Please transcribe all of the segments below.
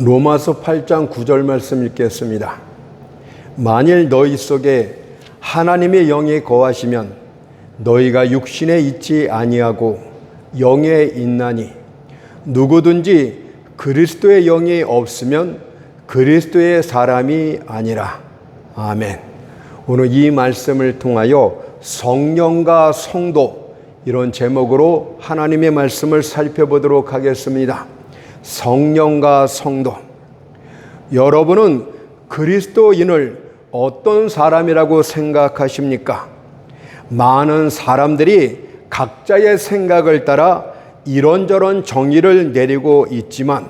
로마서 8장 9절 말씀 읽겠습니다. 만일 너희 속에 하나님의 영이 거하시면 너희가 육신에 있지 아니하고 영에 있나니 누구든지 그리스도의 영이 없으면 그리스도의 사람이 아니라. 아멘. 오늘 이 말씀을 통하여 성령과 성도, 이런 제목으로 하나님의 말씀을 살펴보도록 하겠습니다. 성령과 성도. 여러분은 그리스도인을 어떤 사람이라고 생각하십니까? 많은 사람들이 각자의 생각을 따라 이런저런 정의를 내리고 있지만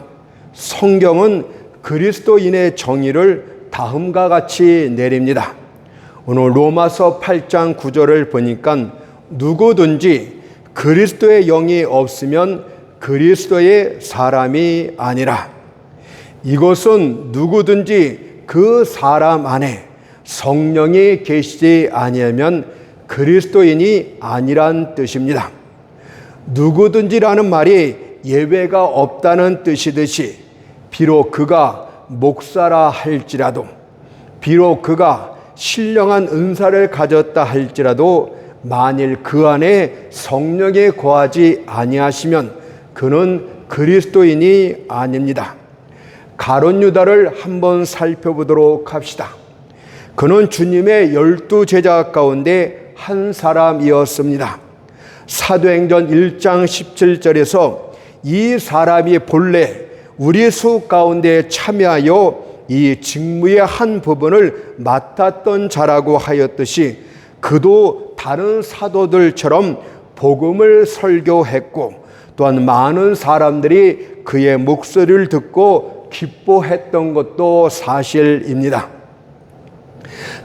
성경은 그리스도인의 정의를 다음과 같이 내립니다. 오늘 로마서 8장 9절을 보니까 누구든지 그리스도의 영이 없으면 그리스도의 사람이 아니라. 이것은 누구든지 그 사람 안에 성령이 계시지 아니하면 그리스도인이 아니란 뜻입니다. 누구든지라는 말이 예외가 없다는 뜻이듯이 비록 그가 목사라 할지라도, 비록 그가 신령한 은사를 가졌다 할지라도 만일 그 안에 성령이 거하지 아니하시면 그는 그리스도인이 아닙니다. 가룟 유다를 한번 살펴보도록 합시다. 그는 주님의 12제자 가운데 한 사람이었습니다. 사도행전 1장 17절에서 이 사람이 본래 우리 수 가운데 참여하여 이 직무의 한 부분을 맡았던 자라고 하였듯이 그도 다른 사도들처럼 복음을 설교했고 또한 많은 사람들이 그의 목소리를 듣고 기뻐했던 것도 사실입니다.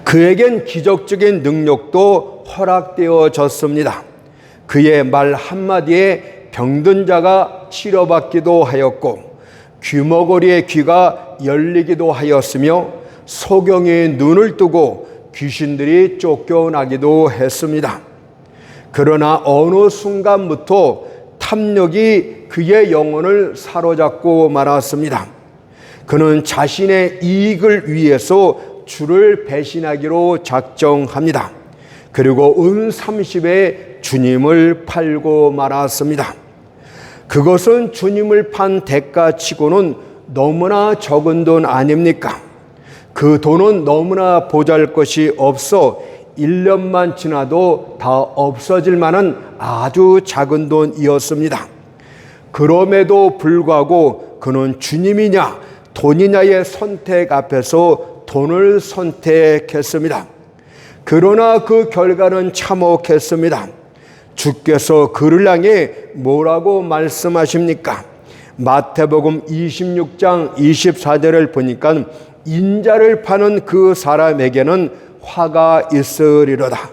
그에겐 기적적인 능력도 허락되어졌습니다. 그의 말 한마디에 병든 자가 치료받기도 하였고 귀머거리의 귀가 열리기도 하였으며 소경의 눈을 뜨고 귀신들이 쫓겨나기도 했습니다. 그러나 어느 순간부터 탐욕이 그의 영혼을 사로잡고 말았습니다. 그는 자신의 이익을 위해서 주를 배신하기로 작정합니다. 그리고 은 30에 주님을 팔고 말았습니다. 그것은 주님을 판 대가치고는 너무나 적은 돈 아닙니까? 그 돈은 너무나 보잘것이 없어 1년만 지나도 다 없어질 만한 아주 작은 돈이었습니다. 그럼에도 불구하고 그는 주님이냐 돈이냐의 선택 앞에서 돈을 선택했습니다. 그러나 그 결과는 참혹했습니다. 주께서 그를 향해 뭐라고 말씀하십니까? 마태복음 26장 24절을 보니까 인자를 파는 그 사람에게는 화가 있으리로다.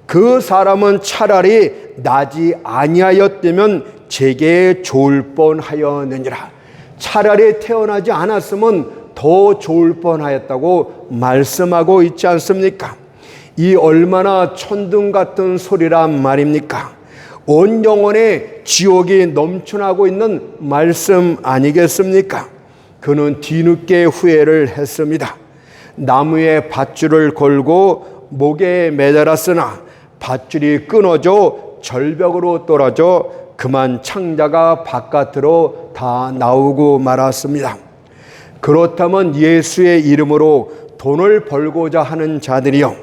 그 사람은 차라리 나지 아니하였다면 제게 좋을 뻔하였느니라. 차라리 태어나지 않았으면 더 좋을 뻔하였다고 말씀하고 있지 않습니까? 이 얼마나 천둥 같은 소리란 말입니까? 온 영혼에 지옥이 넘쳐나고 있는 말씀 아니겠습니까? 그는 뒤늦게 후회를 했습니다. 나무에 밧줄을 걸고 목에 매달았으나 밧줄이 끊어져 절벽으로 떨어져 그만 창자가 바깥으로 다 나오고 말았습니다. 그렇다면 예수의 이름으로 돈을 벌고자 하는 자들이요,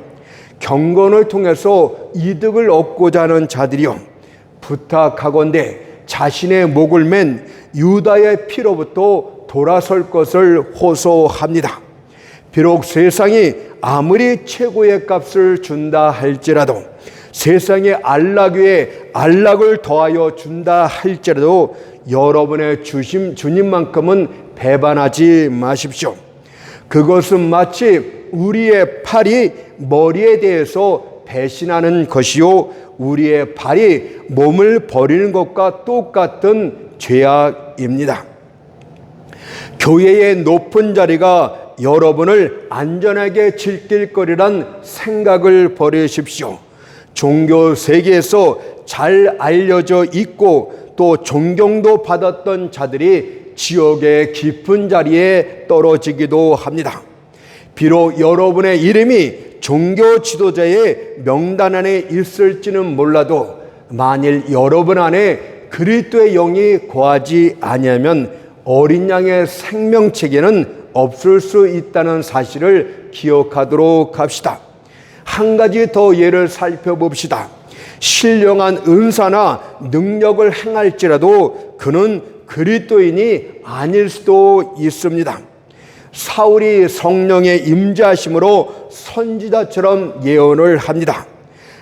경건을 통해서 이득을 얻고자 하는 자들이요, 부탁하건대 자신의 목을 맨 유다의 피로부터 돌아설 것을 호소합니다. 비록 세상이 아무리 최고의 값을 준다 할지라도, 세상의 안락 위에 안락을 더하여 준다 할지라도 여러분의 주님만큼은 배반하지 마십시오. 그것은 마치 우리의 팔이 머리에 대해서 배신하는 것이요, 우리의 발이 몸을 버리는 것과 똑같은 죄악입니다. 교회의 높은 자리가 여러분을 안전하게 지킬 생각을 버리십시오. 종교 세계에서 잘 알려져 있고 또 존경도 받았던 자들이 지옥의 깊은 자리에 떨어지기도 합니다. 비록 여러분의 이름이 종교 지도자의 명단 안에 있을지는 몰라도 만일 여러분 안에 그리스도의 영이 거하지 아니하면 어린 양의 생명체계는 없을 수 있다는 사실을 기억하도록 합시다. 한 가지 더 예를 살펴봅시다. 신령한 은사나 능력을 행할지라도 그는 그리스도인이 아닐 수도 있습니다. 사울이 성령의 임재하심으로 선지자처럼 예언을 합니다.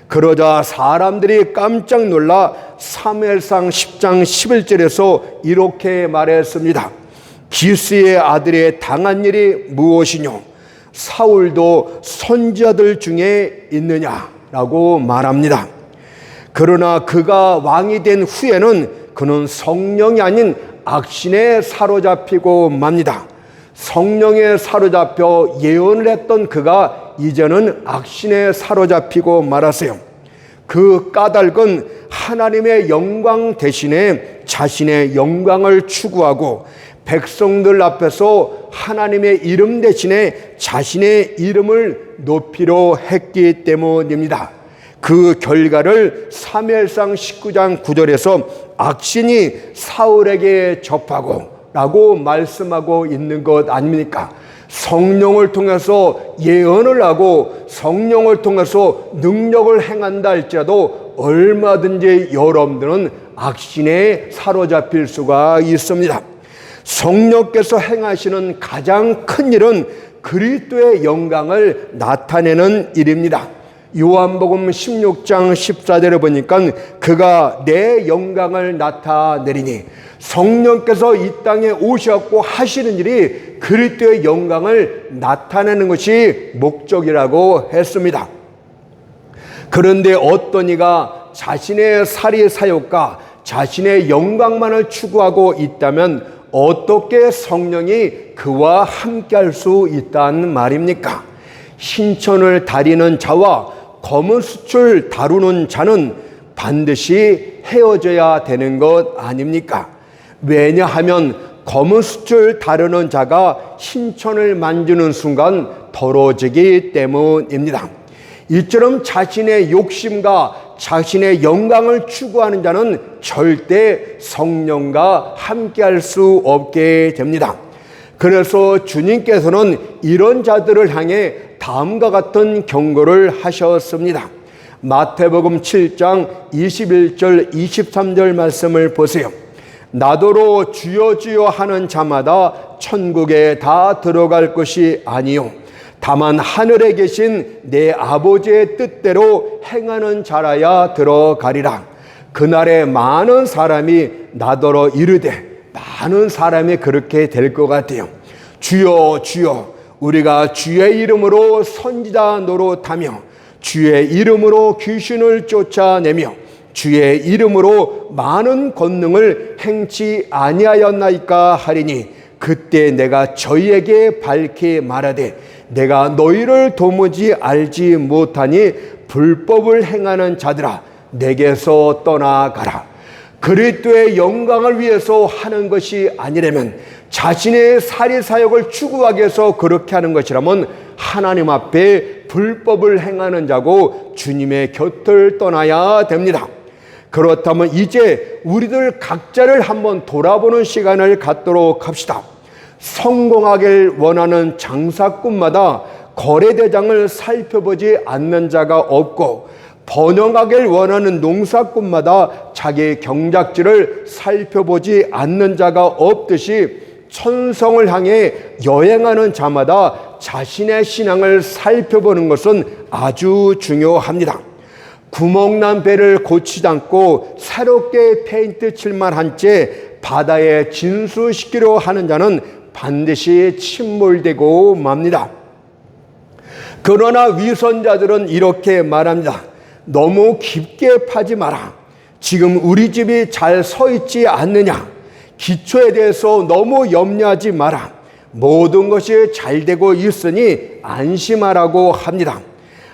그러자 사람들이 깜짝 놀라 사무엘상 10장 11절에서 이렇게 말했습니다. 기스의 아들의 당한 일이 무엇이뇨? 사울도 선지자들 중에 있느냐라고 말합니다. 그러나 그가 왕이 된 후에는 그는 성령이 아닌 악신에 사로잡히고 맙니다. 성령에 사로잡혀 예언을 했던 그가 이제는 악신에 사로잡히고 말았어요. 그 까닭은 하나님의 영광 대신에 자신의 영광을 추구하고 백성들 앞에서 하나님의 이름 대신에 자신의 이름을 높이려 했기 때문입니다. 그 결과를 사무엘상 19장 9절에서 악신이 사울에게 접하고 라고 말씀하고 있는 것 아닙니까? 성령을 통해서 예언을 하고 성령을 통해서 능력을 행한다 할지라도 얼마든지 여러분들은 악신에 사로잡힐 수가 있습니다. 성령께서 행하시는 가장 큰 일은 그리스도의 영광을 나타내는 일입니다. 요한복음 16장 14절에 보니까 그가 내 영광을 나타내리니, 성령께서 이 땅에 오셨고 하시는 일이 그리스도의 영광을 나타내는 것이 목적이라고 했습니다. 그런데 어떤 이가 자신의 사리 사욕과 자신의 영광만을 추구하고 있다면 어떻게 성령이 그와 함께할 수 있다는 말입니까? 신천을 다리는 자와 검은 숯을 다루는 자는 반드시 헤어져야 되는 것 아닙니까? 왜냐하면 검은 숯을 다루는 자가 신천을 만지는 순간 더러워지기 때문입니다. 이처럼 자신의 욕심과 자신의 영광을 추구하는 자는 절대 성령과 함께할 수 없게 됩니다. 그래서 주님께서는 이런 자들을 향해 다음과 같은 경고를 하셨습니다. 마태복음 7장 21절 23절 말씀을 보세요. 나더러 주여 주여 하는 자마다 천국에 다 들어갈 것이 아니요 다만 하늘에 계신 내 아버지의 뜻대로 행하는 자라야 들어가리라. 그날에 많은 사람이 나더러 이르되, 많은 사람이 그렇게 될 것 같아요. 주여 주여, 우리가 주의 이름으로 선지자 노릇하며 주의 이름으로 귀신을 쫓아내며 주의 이름으로 많은 권능을 행치 아니하였나이까 하리니, 그때 내가 저희에게 밝히 말하되 내가 너희를 도무지 알지 못하니 불법을 행하는 자들아 내게서 떠나가라. 그리스도의 영광을 위해서 하는 것이 아니라면, 자신의 사리 사역을 추구하기 위해서 그렇게 하는 것이라면 하나님 앞에 불법을 행하는 자고 주님의 곁을 떠나야 됩니다. 그렇다면 이제 우리들 각자를 한번 돌아보는 시간을 갖도록 합시다. 성공하길 원하는 장사꾼마다 거래대장을 살펴보지 않는 자가 없고, 번영하길 원하는 농사꾼마다 자기 경작지를 살펴보지 않는 자가 없듯이, 천성을 향해 여행하는 자마다 자신의 신앙을 살펴보는 것은 아주 중요합니다. 구멍난 배를 고치지 않고 새롭게 페인트 칠만 한 채 바다에 진수시키려 하는 자는 반드시 침몰되고 맙니다. 그러나 위선자들은 이렇게 말합니다. 너무 깊게 파지 마라. 지금 우리 집이 잘 서 있지 않느냐. 기초에 대해서 너무 염려하지 마라. 모든 것이 잘 되고 있으니 안심하라고 합니다.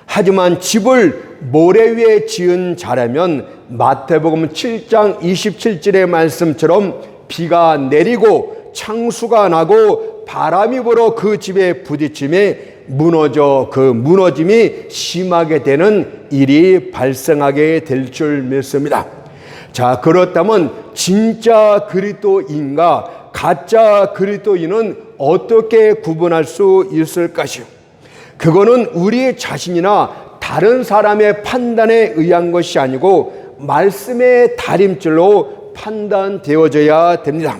하지만 집을 모래 위에 지은 자라면 마태복음 7장 27절의 말씀처럼 비가 내리고 창수가 나고 바람이 불어 그 집에 부딪힘에 그 무너짐이 심하게 되는 일이 발생하게 될 줄 믿습니다. 자, 그렇다면 진짜 그리스도인과 가짜 그리스도인은 어떻게 구분할 수 있을 것이요? 그거는 우리 자신이나 다른 사람의 판단에 의한 것이 아니고 말씀의 다림줄로 판단되어져야 됩니다.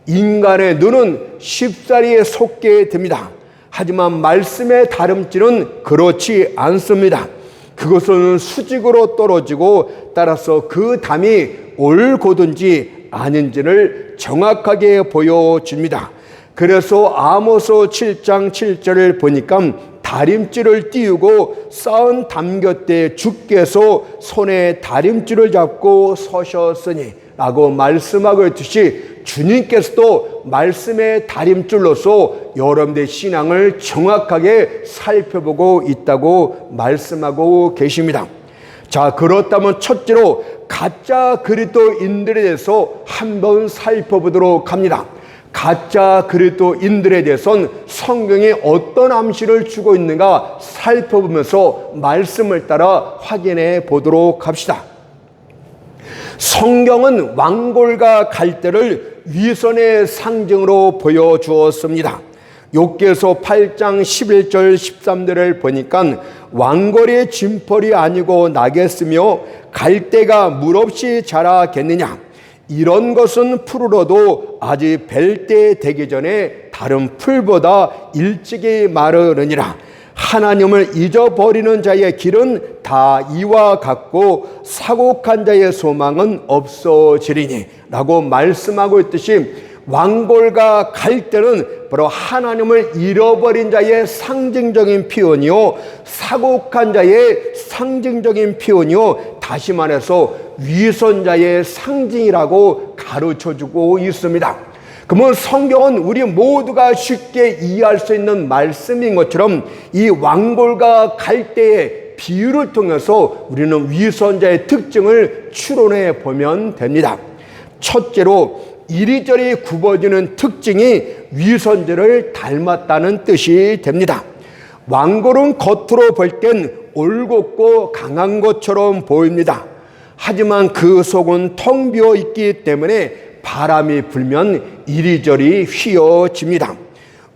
인간의 눈은 쉽사리에 속게 됩니다. 하지만 말씀의 다림줄은 그렇지 않습니다. 그것은 수직으로 떨어지고 따라서 그 담이 옳고든지 아닌지를 정확하게 보여줍니다. 그래서 아모스 7장 7절을 보니까 다림줄을 띄우고 쌓은 담 곁에 주께서 손에 다림줄을 잡고 서셨으니 라고 말씀하고 있듯이 주님께서도 말씀의 다림줄로서 여러분들의 신앙을 정확하게 살펴보고 있다고 말씀하고 계십니다. 자, 그렇다면 첫째로 가짜 그리스도인들에 대해서 한번 살펴보도록 합니다. 가짜 그리스도인들에 대해서는 성경이 어떤 암시를 주고 있는가 살펴보면서 말씀을 따라 확인해 보도록 합시다. 성경은 왕골과 갈대를 위선의 상징으로 보여주었습니다. 욥기서 8장 11절 13절을 보니까 왕골이 진펄이 아니고 나겠으며 갈대가 물 없이 자라겠느냐. 이런 것은 풀으로도 아직 벨 때 되기 전에 다른 풀보다 일찍이 마르느니라. 하나님을 잊어버리는 자의 길은 다 이와 같고 사곡한 자의 소망은 없어지리니 라고 말씀하고 있듯이 왕골과 갈대는 바로 하나님을 잃어버린 자의 상징적인 표현이요, 사곡한 자의 상징적인 표현이요, 다시 말해서 위선자의 상징이라고 가르쳐주고 있습니다. 그러면 성경은 우리 모두가 쉽게 이해할 수 있는 말씀인 것처럼 이 왕골과 갈대의 비유를 통해서 우리는 위선자의 특징을 추론해 보면 됩니다. 첫째로 이리저리 굽어지는 특징이 위선자를 닮았다는 뜻이 됩니다. 왕골은 겉으로 볼 땐 올곧고 강한 것처럼 보입니다. 하지만 그 속은 텅 비어 있기 때문에 바람이 불면 이리저리 휘어집니다.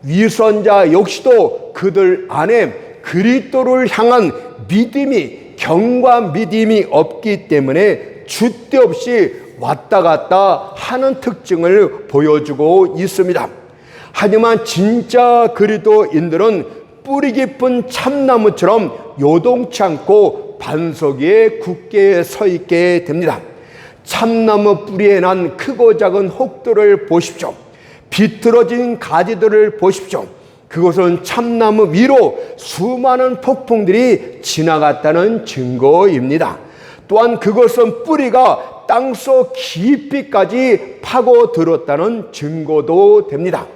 위선자 역시도 그들 안에 그리스도를 향한 믿음이, 경과 믿음이 없기 때문에 줏대 없이 왔다 갔다 하는 특징을 보여주고 있습니다. 하지만 진짜 그리스도인들은 뿌리 깊은 참나무처럼 요동치 않고 반석 위에 굳게 서 있게 됩니다. 참나무 뿌리에 난 크고 작은 혹들을 보십시오. 비틀어진 가지들을 보십시오. 그것은 참나무 위로 수많은 폭풍들이 지나갔다는 증거입니다. 또한 그것은 뿌리가 땅속 깊이까지 파고들었다는 증거도 됩니다.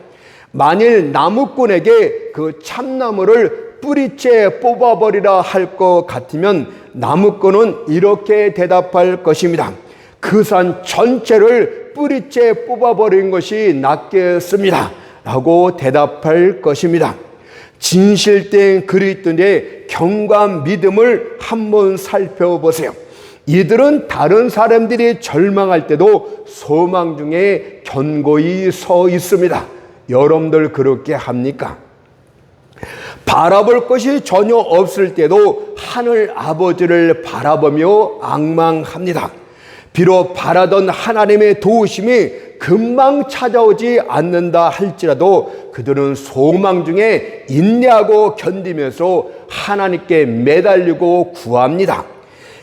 만일 나무꾼에게 그 참나무를 뿌리째 뽑아버리라 할 것 같으면 나무꾼은 이렇게 대답할 것입니다. 그 산 전체를 뿌리째 뽑아버린 것이 낫겠습니다 라고 대답할 것입니다. 진실된 그리스도인의 경과 믿음을 한번 살펴보세요. 이들은 다른 사람들이 절망할 때도 소망 중에 견고히 서 있습니다. 여러분들 그렇게 합니까? 바라볼 것이 전혀 없을 때도 하늘 아버지를 바라보며 앙망합니다. 비록 바라던 하나님의 도우심이 금방 찾아오지 않는다 할지라도 그들은 소망 중에 인내하고 견디면서 하나님께 매달리고 구합니다.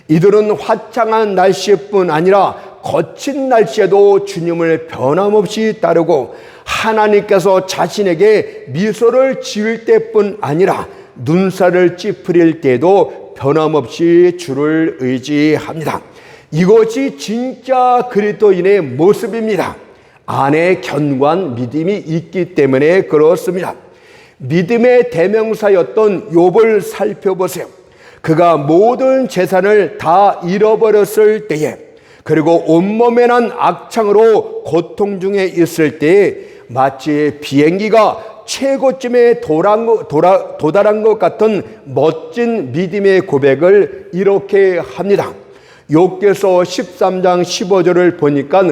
이들은 화창한 날씨뿐 아니라 거친 날씨에도 주님을 변함없이 따르고 하나님께서 자신에게 미소를 지을 때뿐 아니라 눈살을 찌푸릴 때도 변함없이 주를 의지합니다. 이것이 진짜 그리스도인의 모습입니다. 안에 견고한 믿음이 있기 때문에 그렇습니다. 믿음의 대명사였던 욥을 살펴보세요. 그가 모든 재산을 다 잃어버렸을 때에, 그리고 온몸에 난 악창으로 고통 중에 있을 때에 마치 비행기가 최고점에 도달한 것 같은 멋진 믿음의 고백을 이렇게 합니다. 욥기서 13장 15절을 보니까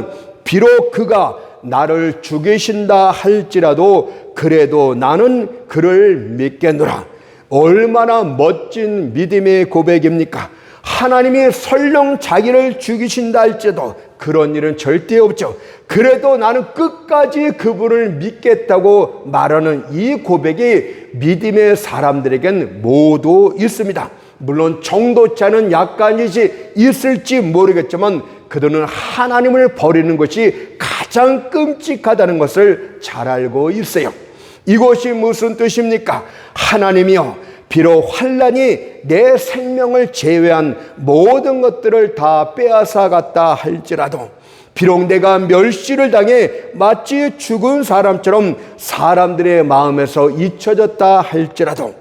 비록 그가 나를 죽이신다 할지라도 그래도 나는 그를 믿겠노라. 얼마나 멋진 믿음의 고백입니까? 하나님이 설령 자기를 죽이신다 할지라도 그런 일은 절대 없죠. 그래도 나는 끝까지 그분을 믿겠다고 말하는 이 고백이 믿음의 사람들에겐 모두 있습니다. 물론 정도치 않은 약간이 있을지 모르겠지만 그들은 하나님을 버리는 것이 가장 끔찍하다는 것을 잘 알고 있어요. 이것이 무슨 뜻입니까? 하나님이여, 비록 환난이 내 생명을 제외한 모든 것들을 다 빼앗아 갔다 할지라도, 비록 내가 멸시를 당해 마치 죽은 사람처럼 사람들의 마음에서 잊혀졌다 할지라도,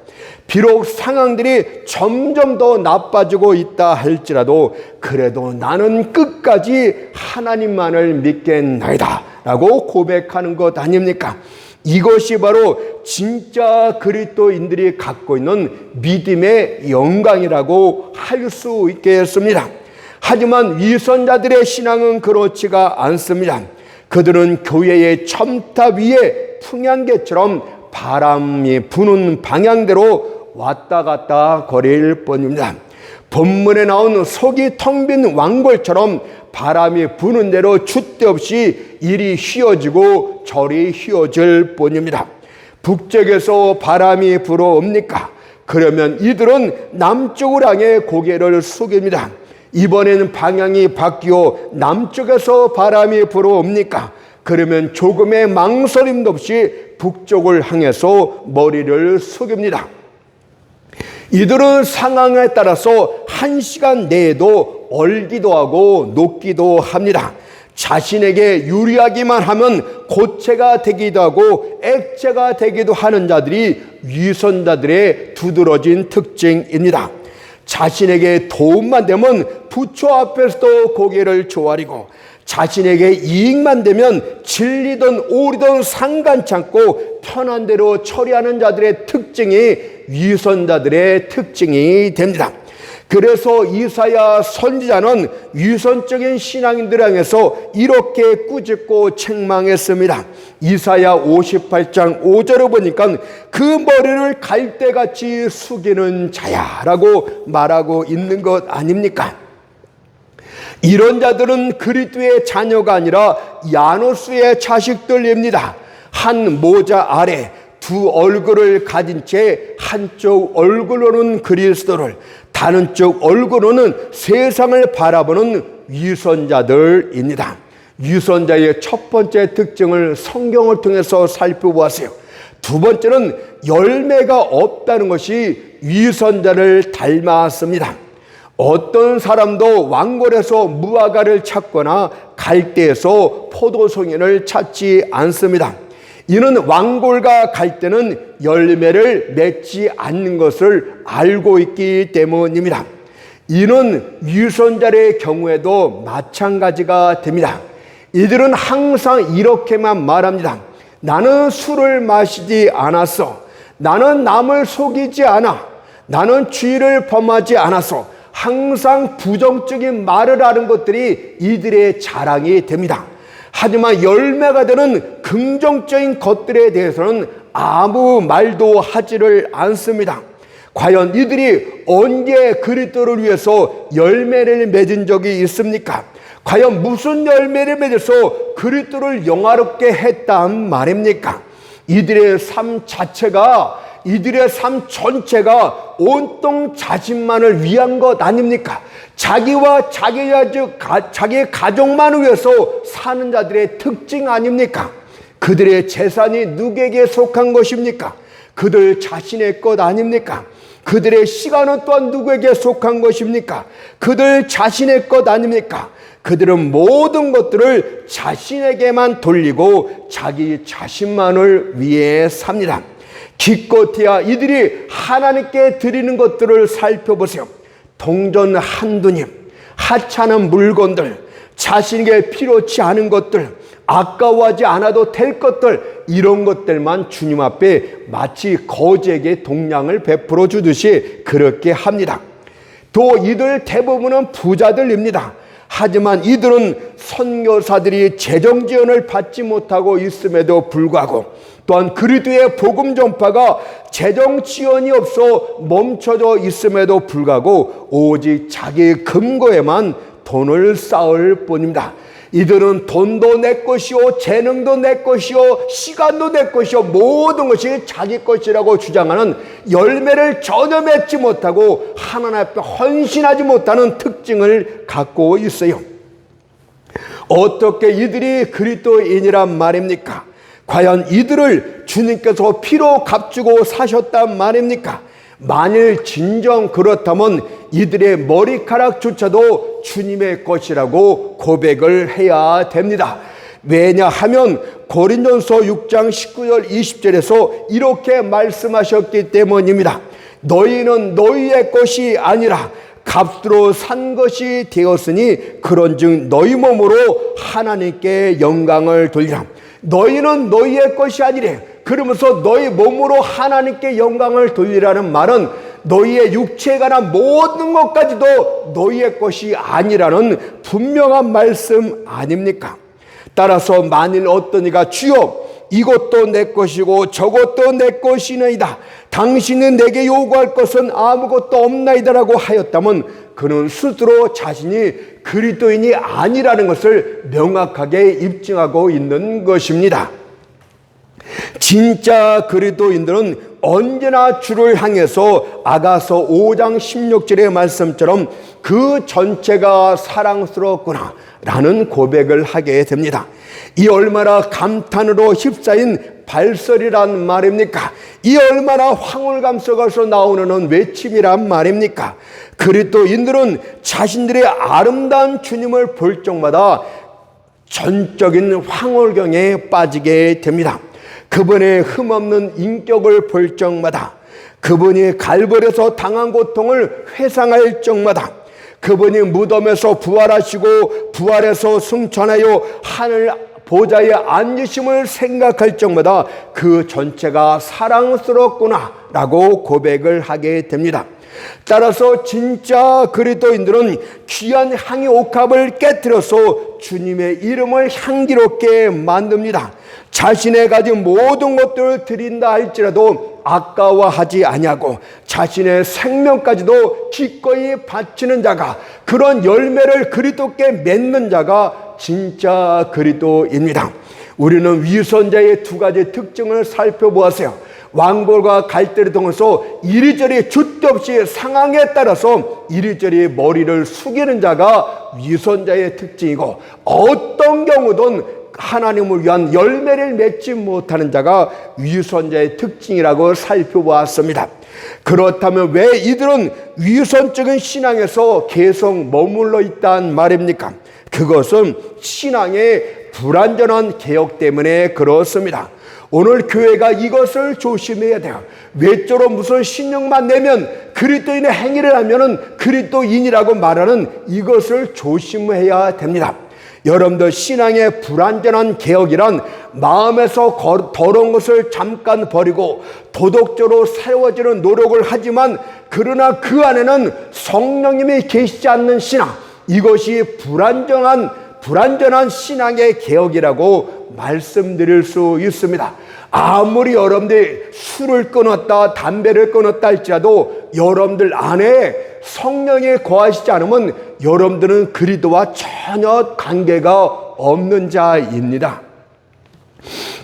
비록 상황들이 점점 더 나빠지고 있다 할지라도 그래도 나는 끝까지 하나님만을 믿겠나이다 라고 고백하는 것 아닙니까? 이것이 바로 진짜 그리스도인들이 갖고 있는 믿음의 영광이라고 할 수 있겠습니다. 하지만 위선자들의 신앙은 그렇지가 않습니다. 그들은 교회의 첨탑 위에 풍향계처럼 바람이 부는 방향대로 왔다 갔다 거릴 뿐입니다. 본문에 나온 속이 텅 빈 왕골처럼 바람이 부는 대로 줏대없이 이리 휘어지고 저리 휘어질 뿐입니다. 북쪽에서 바람이 불어옵니까? 그러면 이들은 남쪽을 향해 고개를 숙입니다. 이번에는 방향이 바뀌어 남쪽에서 바람이 불어옵니까? 그러면 조금의 망설임도 없이 북쪽을 향해서 머리를 숙입니다. 이들은 상황에 따라서 1시간 내에도 얼기도 하고 녹기도 합니다. 자신에게 유리하기만 하면 고체가 되기도 하고 액체가 되기도 하는 자들이 위선자들의 두드러진 특징입니다. 자신에게 도움만 되면 부처 앞에서도 고개를 조아리고, 자신에게 이익만 되면 진리든 오리든 상관치 않고 편한 대로 처리하는 자들의 특징이 위선자들의 특징이 됩니다. 그래서 이사야 선지자는 위선적인 신앙인들 향해서 이렇게 꾸짖고 책망했습니다. 이사야 58장 5절을 보니까 그 머리를 갈대같이 숙이는 자야라고 말하고 있는 것 아닙니까? 이런 자들은 그리스도의 자녀가 아니라 야노스의 자식들입니다. 한 모자 아래 두 얼굴을 가진 채 한쪽 얼굴로는 그리스도를, 다른 쪽 얼굴로는 세상을 바라보는 위선자들입니다. 위선자의 첫 번째 특징을 성경을 통해서 살펴보았어요. 두 번째는 열매가 없다는 것이 위선자를 닮았습니다. 어떤 사람도 왕골에서 무화과를 찾거나 갈대에서 포도송이를 찾지 않습니다. 이는 왕골과 갈대는 열매를 맺지 않는 것을 알고 있기 때문입니다. 이는 위선자의 경우에도 마찬가지가 됩니다. 이들은 항상 이렇게만 말합니다. 나는 술을 마시지 않았어. 나는 남을 속이지 않아. 나는 죄를 범하지 않았어. 항상 부정적인 말을 하는 것들이 이들의 자랑이 됩니다. 하지만 열매가 되는 긍정적인 것들에 대해서는 아무 말도 하지를 않습니다. 과연 이들이 언제 그리스도를 위해서 열매를 맺은 적이 있습니까? 과연 무슨 열매를 맺어서 그리스도를 영화롭게 했단 말입니까? 이들의 삶 자체가, 이들의 삶 전체가 온통 자신만을 위한 것 아닙니까? 자기와 자기의 가족만을 위해서 사는 자들의 특징 아닙니까? 그들의 재산이 누구에게 속한 것입니까? 그들 자신의 것 아닙니까? 그들의 시간은 또한 누구에게 속한 것입니까? 그들 자신의 것 아닙니까? 그들은 모든 것들을 자신에게만 돌리고 자기 자신만을 위해 삽니다. 기껏해야 이들이 하나님께 드리는 것들을 살펴보세요. 동전 한두 입, 하찮은 물건들, 자신에게 필요치 않은 것들, 아까워하지 않아도 될 것들, 이런 것들만 주님 앞에 마치 거지에게 동량을 베풀어 주듯이 그렇게 합니다. 또 이들 대부분은 부자들입니다. 하지만 이들은 선교사들이 재정 지원을 받지 못하고 있음에도 불구하고, 또한 그리스도의 복음 전파가 재정 지원이 없어 멈춰져 있음에도 불구하고 오직 자기 금고에만 돈을 쌓을 뿐입니다. 이들은 돈도 내 것이요, 재능도 내 것이요, 시간도 내 것이요, 모든 것이 자기 것이라고 주장하는, 열매를 전혀 맺지 못하고 하나님 앞에 헌신하지 못하는 특징을 갖고 있어요. 어떻게 이들이 그리스도인이란 말입니까? 과연 이들을 주님께서 피로 값주고 사셨단 말입니까? 만일 진정 그렇다면 이들의 머리카락조차도 주님의 것이라고 고백을 해야 됩니다. 왜냐하면 고린도전서 6장 19절 20절에서 이렇게 말씀하셨기 때문입니다. 너희는 너희의 것이 아니라 값으로 산 것이 되었으니 그런즉 너희 몸으로 하나님께 영광을 돌리라. 너희는 너희의 것이 아니래. 그러면서 너희 몸으로 하나님께 영광을 돌리라는 말은 너희의 육체에 관한 모든 것까지도 너희의 것이 아니라는 분명한 말씀 아닙니까? 따라서 만일 어떤 이가 주여 이것도 내 것이고 저것도 내 것이나이다, 당신은 내게 요구할 것은 아무것도 없나이다라고 하였다면 그는 스스로 자신이 그리스도인이 아니라는 것을 명확하게 입증하고 있는 것입니다. 진짜 그리스도인들은 언제나 주를 향해서 아가서 5장 16절의 말씀처럼 그 전체가 사랑스럽구나 라는 고백을 하게 됩니다. 이 얼마나 감탄으로 휩싸인 발설이란 말입니까? 이 얼마나 황홀감 속에서 나오는 외침이란 말입니까? 그리스도인들은 자신들의 아름다운 주님을 볼 적마다 전적인 황홀경에 빠지게 됩니다. 그분의 흠없는 인격을 볼 적마다, 그분이 갈보리에서 당한 고통을 회상할 적마다, 그분이 무덤에서 부활하시고 부활해서 승천하여 하늘 보좌에 앉으심을 생각할 적마다 그 전체가 사랑스럽구나 라고 고백을 하게 됩니다. 따라서 진짜 그리스도인들은 귀한 향의 옥합을 깨뜨려서 주님의 이름을 향기롭게 만듭니다. 자신의 가진 모든 것들을 드린다 할지라도 아까워하지 아니하고 자신의 생명까지도 기꺼이 바치는 자가, 그런 열매를 그리스도께 맺는 자가 진짜 그리스도입니다. 우리는 위선자의 두 가지 특징을 살펴보았어요. 왕벌과 갈대를 통해서 이리저리 줏없이 상황에 따라서 이리저리 머리를 숙이는 자가 위선자의 특징이고, 어떤 경우든 하나님을 위한 열매를 맺지 못하는 자가 위선자의 특징이라고 살펴보았습니다. 그렇다면 왜 이들은 위선적인 신앙에서 계속 머물러 있단 말입니까? 그것은 신앙의 불완전한 개혁 때문에 그렇습니다. 오늘 교회가 이것을 조심해야 돼요. 외적으로 무슨 신용만 내면 그리스도인의 행위를 하면은 그리스도인이라고 말하는 이것을 조심해야 됩니다. 여러분들, 신앙의 불완전한 개혁이란 마음에서 더러운 것을 잠깐 버리고 도덕적으로 세워지는 노력을 하지만, 그러나 그 안에는 성령님이 계시지 않는 신앙, 이것이 불완전한 신앙의 개혁이라고 말씀드릴 수 있습니다. 아무리 여러분들이 술을 끊었다, 담배를 끊었다 할지라도 여러분들 안에 성령이 거하시지 않으면 여러분들은 그리스도와 전혀 관계가 없는 자입니다.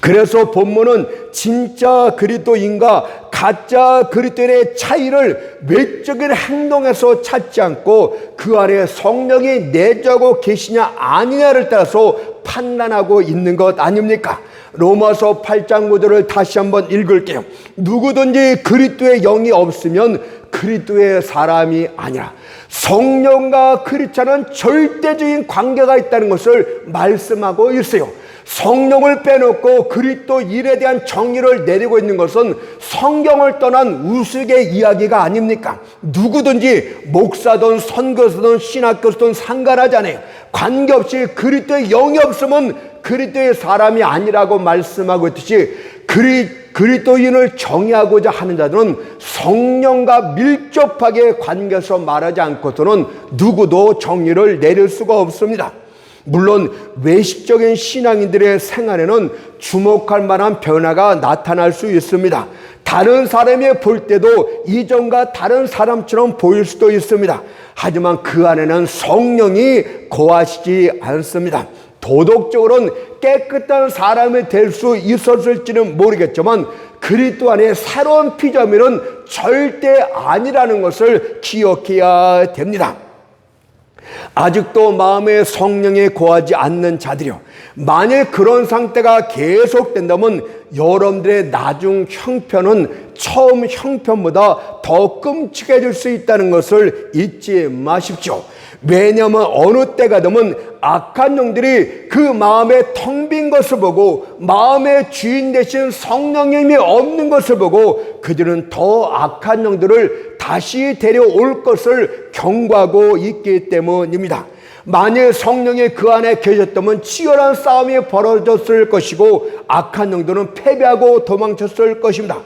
그래서 본문은 진짜 그리스도인과 가짜 그리스도인의 차이를 외적인 행동에서 찾지 않고 그 안에 성령이 내주하고 계시냐 아니냐를 따라서 판단하고 있는 것 아닙니까? 로마서 8장 9절을 다시 한번 읽을게요. 누구든지 그리스도의 영이 없으면 그리스도의 사람이 아니라, 성령과 크리스찬은 절대적인 관계가 있다는 것을 말씀하고 있어요. 성령을 빼놓고 그리스도 일에 대한 정의를 내리고 있는 것은 성경을 떠난 우스개 이야기가 아닙니까? 누구든지 목사든 선교사든 신학교든 상관하지 않아요. 관계없이 그리스도의 영이 없으면 그리스도의 사람이 아니라고 말씀하고 있듯이 그리스도인을 정의하고자 하는 자들은 성령과 밀접하게 관계해서 말하지 않고서는 누구도 정의를 내릴 수가 없습니다. 물론 외식적인 신앙인들의 생활에는 주목할 만한 변화가 나타날 수 있습니다. 다른 사람이 볼 때도 이전과 다른 사람처럼 보일 수도 있습니다. 하지만 그 안에는 성령이 거하시지 않습니다. 도덕적으로는 깨끗한 사람이 될 수 있었을지는 모르겠지만 그리스도 안에 새로운 피조물은 절대 아니라는 것을 기억해야 됩니다. 아직도 마음에 성령이 거하지 않는 자들이요, 만일 그런 상태가 계속된다면 여러분들의 나중 형편은 처음 형편보다 더 끔찍해질 수 있다는 것을 잊지 마십시오. 왜냐하면 어느 때가 되면 악한 영들이 그 마음에 텅 빈 것을 보고 마음의 주인 되신 성령님이 없는 것을 보고 그들은 더 악한 영들을 다시 데려올 것을 경고하고 있기 때문입니다. 만일 성령이 그 안에 계셨다면 치열한 싸움이 벌어졌을 것이고 악한 영들은 패배하고 도망쳤을 것입니다.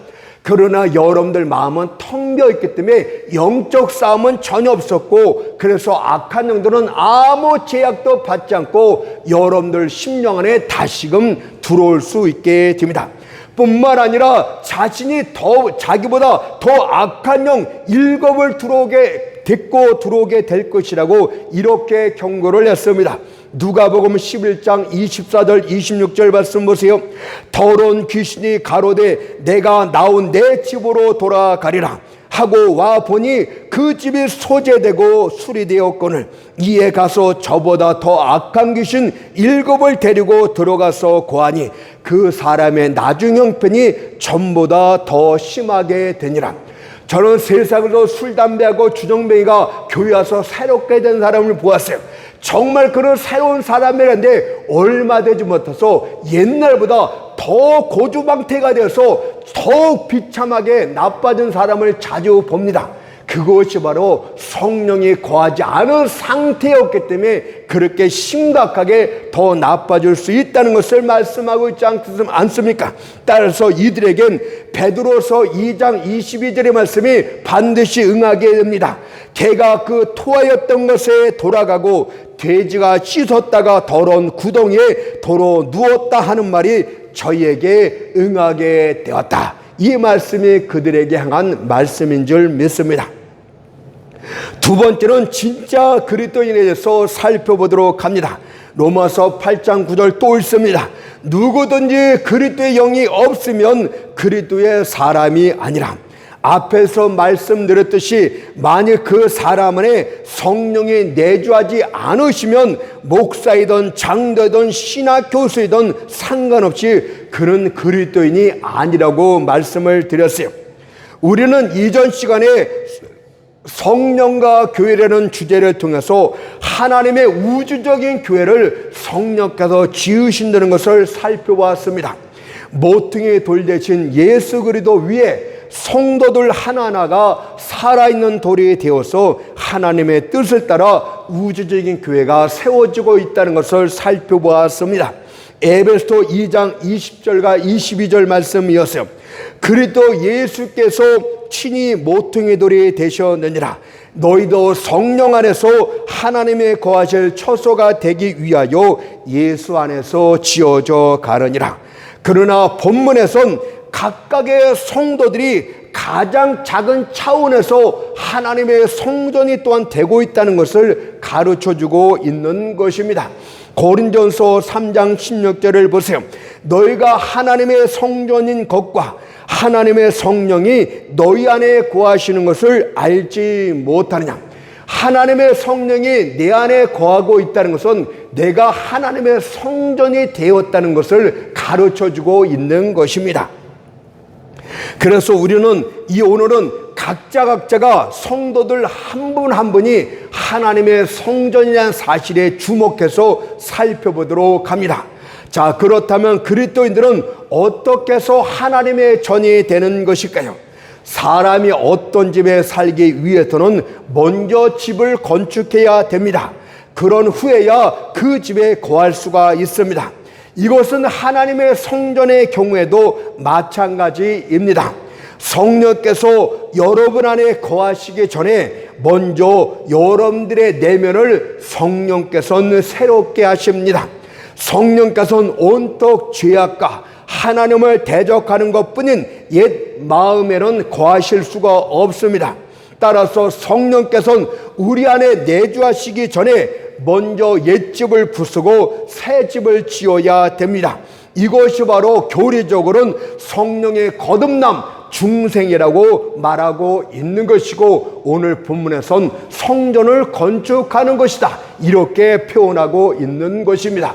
그러나 여러분들 마음은 텅 비어있기 때문에 영적 싸움은 전혀 없었고, 그래서 악한 영들은 아무 제약도 받지 않고 여러분들 심령 안에 다시금 들어올 수 있게 됩니다. 뿐만 아니라 자기보다 더 악한 영 7을 들어오게 될 것이라고 이렇게 경고를 했습니다. 누가복음 11장 24절 26절 말씀 보세요. 더러운 귀신이 가로되 내가 나온 내 집으로 돌아가리라 하고 와 보니 그 집이 소재되고 수리되었거늘 이에 가서 저보다 더 악한 귀신 7을 데리고 들어가서 고하니 그 사람의 나중 형편이 전보다 더 심하게 되니라. 저는 세상에서 술, 담배하고 주정뱅이가 교회 와서 새롭게 된 사람을 보았어요. 정말 그런 새로운 사람이라는데 얼마 되지 못해서 옛날보다 더 고주망태가 되어서 더욱 비참하게 나빠진 사람을 자주 봅니다. 그것이 바로 성령이 거하지 않은 상태였기 때문에 그렇게 심각하게 더 나빠질 수 있다는 것을 말씀하고 있지 않습니까? 따라서 이들에겐 베드로서 2장 22절의 말씀이 반드시 응하게 됩니다. 개가 그 토하였던 것에 돌아가고 돼지가 씻었다가 더러운 구덩이에 도로 누웠다 하는 말이 저희에게 응하게 되었다. 이 말씀이 그들에게 향한 말씀인 줄 믿습니다. 두 번째는 진짜 그리스도인에 대해서 살펴보도록 합니다. 로마서 8장 9절 또 읽습니다. 누구든지 그리스도의 영이 없으면 그리스도의 사람이 아니라. 앞에서 말씀드렸듯이 만일 그 사람 안에 성령이 내주하지 않으시면 목사이든 장로든 신학 교수이든 상관없이 그는 그리스도인이 아니라고 말씀을 드렸어요. 우리는 이전 시간에 성령과 교회라는 주제를 통해서 하나님의 우주적인 교회를 성령께서 지으신다는 것을 살펴보았습니다. 모퉁이 돌 대신 예수 그리스도 위에 성도들 하나하나가 살아있는 돌이 되어서 하나님의 뜻을 따라 우주적인 교회가 세워지고 있다는 것을 살펴보았습니다. 에베소서 2장 20절과 22절 말씀이었어요. 그리스도 예수께서 친히 모퉁이 돌이 되셨느니라. 너희도 성령 안에서 하나님의 거하실 처소가 되기 위하여 예수 안에서 지어져 가느니라. 그러나 본문에선 각각의 성도들이 가장 작은 차원에서 하나님의 성전이 또한 되고 있다는 것을 가르쳐주고 있는 것입니다. 고린도전서 3장 16절을 보세요. 너희가 하나님의 성전인 것과 하나님의 성령이 너희 안에 거하시는 것을 알지 못하느냐. 하나님의 성령이 내 안에 거하고 있다는 것은 내가 하나님의 성전이 되었다는 것을 가르쳐주고 있는 것입니다. 그래서 우리는 오늘은 각자가 성도들 한 분 한 분이 하나님의 성전이라는 사실에 주목해서 살펴보도록 합니다. 자, 그렇다면 그리스도인들은 어떻게 해서 하나님의 전이 되는 것일까요? 사람이 어떤 집에 살기 위해서는 먼저 집을 건축해야 됩니다. 그런 후에야 그 집에 거할 수가 있습니다. 이것은 하나님의 성전의 경우에도 마찬가지입니다. 성령께서 여러분 안에 거하시기 전에 먼저 여러분들의 내면을 성령께서는 새롭게 하십니다. 성령께서는 온통 죄악과 하나님을 대적하는 것뿐인 옛 마음에는 거하실 수가 없습니다. 따라서 성령께서는 우리 안에 내주하시기 전에 먼저 옛집을 부수고 새 집을 지어야 됩니다. 이것이 바로 교리적으로는 성령의 거듭남, 중생이라고 말하고 있는 것이고, 오늘 본문에선 성전을 건축하는 것이다, 이렇게 표현하고 있는 것입니다.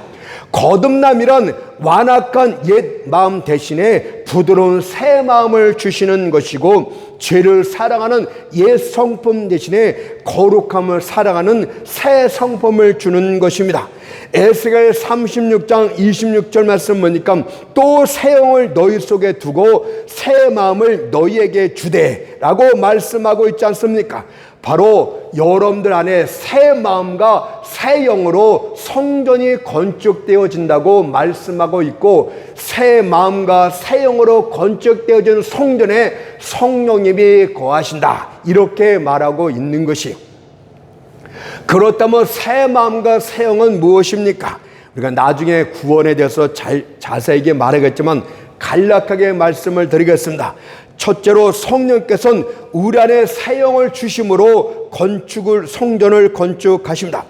거듭남이란 완악한 옛 마음 대신에 부드러운 새 마음을 주시는 것이고, 죄를 사랑하는 옛 성품 대신에 거룩함을 사랑하는 새 성품을 주는 것입니다. 에스겔 36장 26절 말씀 보니까 또 새 영을 너희 속에 두고 새 마음을 너희에게 주되라고 말씀하고 있지 않습니까? 바로 여러분들 안에 새 마음과 새 영으로 성전이 건축되어진다고 말씀하고 있고, 새 마음과 새 영으로 건축되어진 성전에 성령님이 거하신다, 이렇게 말하고 있는 것이. 그렇다면 새 마음과 새 영은 무엇입니까? 우리가 나중에 구원에 대해서 자세하게 말하겠지만 간략하게 말씀을 드리겠습니다. 첫째로 성령께서는 우리 안에 새 영을 주심으로 성전을 건축하십니다.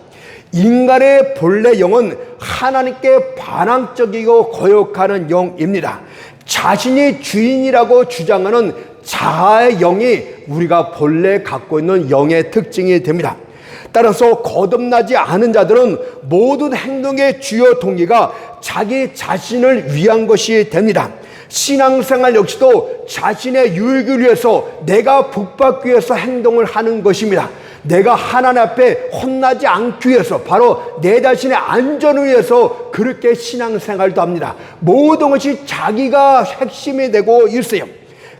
인간의 본래 영은 하나님께 반항적이고 거역하는 영입니다. 자신이 주인이라고 주장하는 자아의 영이 우리가 본래 갖고 있는 영의 특징이 됩니다. 따라서 거듭나지 않은 자들은 모든 행동의 주요 동기가 자기 자신을 위한 것이 됩니다. 신앙생활 역시도 자신의 유익을 위해서, 내가 복받기 위해서 행동을 하는 것입니다. 내가 하나님 앞에 혼나지 않기 위해서, 바로 내 자신의 안전을 위해서 그렇게 신앙생활도 합니다. 모든 것이 자기가 핵심이 되고 있어요.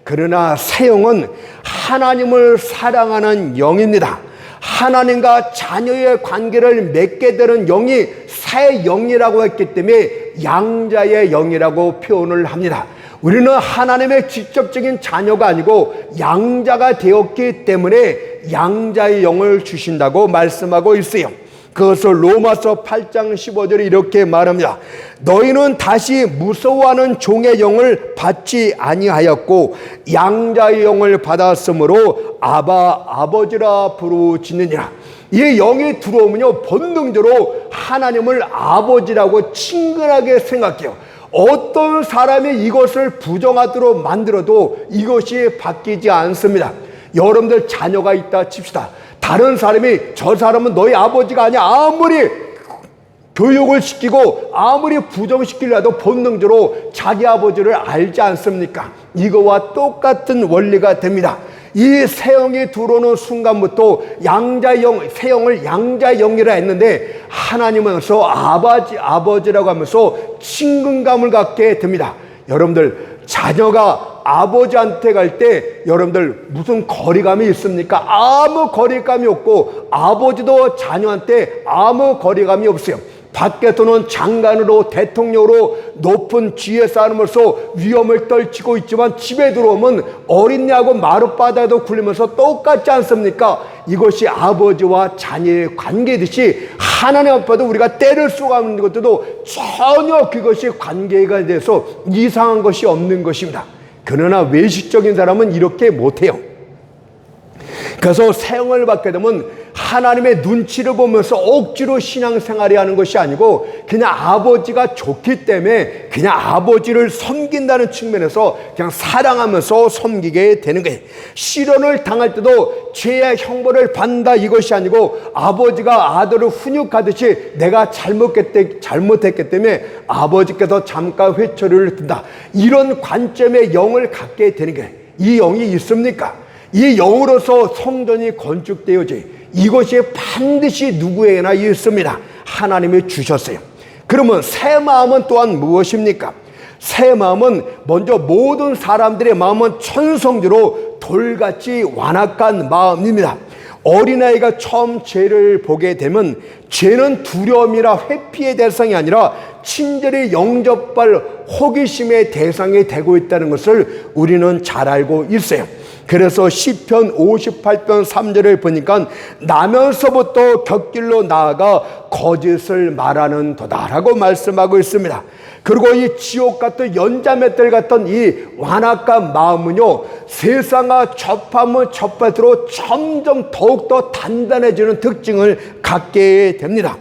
그러나 새 영은 하나님을 사랑하는 영입니다. 하나님과 자녀의 관계를 맺게 되는 영이 새 영이라고 했기 때문에 양자의 영이라고 표현을 합니다. 우리는 하나님의 직접적인 자녀가 아니고 양자가 되었기 때문에 양자의 영을 주신다고 말씀하고 있어요. 그것을 로마서 8장 15절에 이렇게 말합니다. 너희는 다시 무서워하는 종의 영을 받지 아니하였고 양자의 영을 받았으므로 아바, 아버지라 부르짖느니라. 이 영이 들어오면요, 본능적으로 하나님을 아버지라고 친근하게 생각해요. 어떤 사람이 이것을 부정하도록 만들어도 이것이 바뀌지 않습니다. 여러분들 자녀가 있다 칩시다. 다른 사람이 저 사람은 너희 아버지가 아니야, 아무리 교육을 시키고 아무리 부정시키려도 본능적으로 자기 아버지를 알지 않습니까? 이거와 똑같은 원리가 됩니다. 이 새 영이 들어오는 순간부터 양자의 영, 새 영을 양자의 영이라 했는데 하나님은서 아버지라고 하면서 친근감을 갖게 됩니다. 여러분들 자녀가 아버지한테 갈 때 여러분들 무슨 거리감이 있습니까? 아무 거리감이 없고 아버지도 자녀한테 아무 거리감이 없어요. 밖에서는 장관으로 대통령으로 높은 지위에 쌓으면서 위험을 떨치고 있지만 집에 들어오면 어린애하고 마룻바닥에도 굴리면서 똑같지 않습니까? 이것이 아버지와 자녀의 관계듯이 하나님 앞에도 우리가 때를 쏘고 하는 것들도 전혀 그것이 관계가 돼서 이상한 것이 없는 것입니다. 그러나 외식적인 사람은 이렇게 못해요. 그래서 새 영을 받게 되면 하나님의 눈치를 보면서 억지로 신앙생활을 하는 것이 아니고 그냥 아버지가 좋기 때문에 그냥 아버지를 섬긴다는 측면에서 그냥 사랑하면서 섬기게 되는 거예요. 시련을 당할 때도 죄의 형벌을 받는다, 이것이 아니고 아버지가 아들을 훈육하듯이 내가 잘못했기 때문에 아버지께서 잠깐 회초리를 든다, 이런 관점의 영을 갖게 되는 거예요. 이 영이 있습니까? 이 영으로서 성전이 건축되어져요. 이것이 반드시 누구에게나 있습니다. 하나님이 주셨어요. 그러면 새 마음은 또한 무엇입니까? 새 마음은 먼저 모든 사람들의 마음은 천성대로 돌같이 완악한 마음입니다. 어린아이가 처음 죄를 보게 되면 죄는 두려움이라 회피의 대상이 아니라 친절히 영접할 호기심의 대상이 되고 있다는 것을 우리는 잘 알고 있어요. 그래서 시편 58편 3절을 보니까 나면서부터 곁길로 나아가 거짓을 말하는 도다라고 말씀하고 있습니다. 그리고 이 지옥 같은 연자맷들 같은 이 완악한 마음은요, 세상과 접하면 접할수록 점점 더욱더 단단해지는 특징을 갖게 됩니다.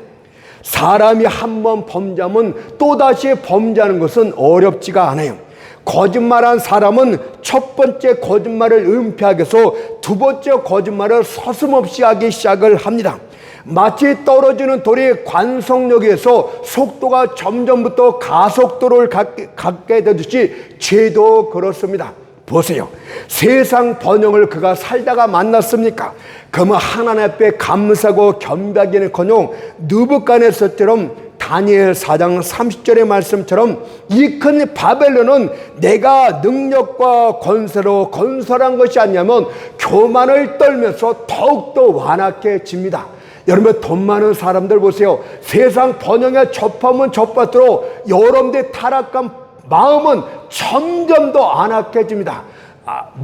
사람이 한 번 범죄하면 또다시 범죄하는 것은 어렵지가 않아요. 거짓말한 사람은 첫 번째 거짓말을 은폐하기 위해서 두 번째 거짓말을 서슴없이 하기 시작을 합니다. 마치 떨어지는 돌이 관성역에서 속도가 점점부터 가속도를 갖게 되듯이 죄도 그렇습니다. 보세요. 세상 번영을 그가 살다가 만났습니까? 그러면 하나님 앞에 감사하고 겸비하기는커녕 느부갓네살처럼 다니엘 4장 30절의 말씀처럼 이 큰 바벨론은 내가 능력과 권세로 건설한 것이 아니냐면 교만을 떨면서 더욱더 완악해집니다. 여러분, 돈 많은 사람들 보세요. 세상 번영에 접하면 접할수록 여러분들의 타락한 마음은 점점 더 완악해집니다.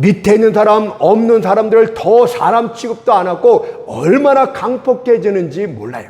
밑에 있는 사람, 없는 사람들을 더 사람 취급도 안 하고 얼마나 강폭해지는지 몰라요.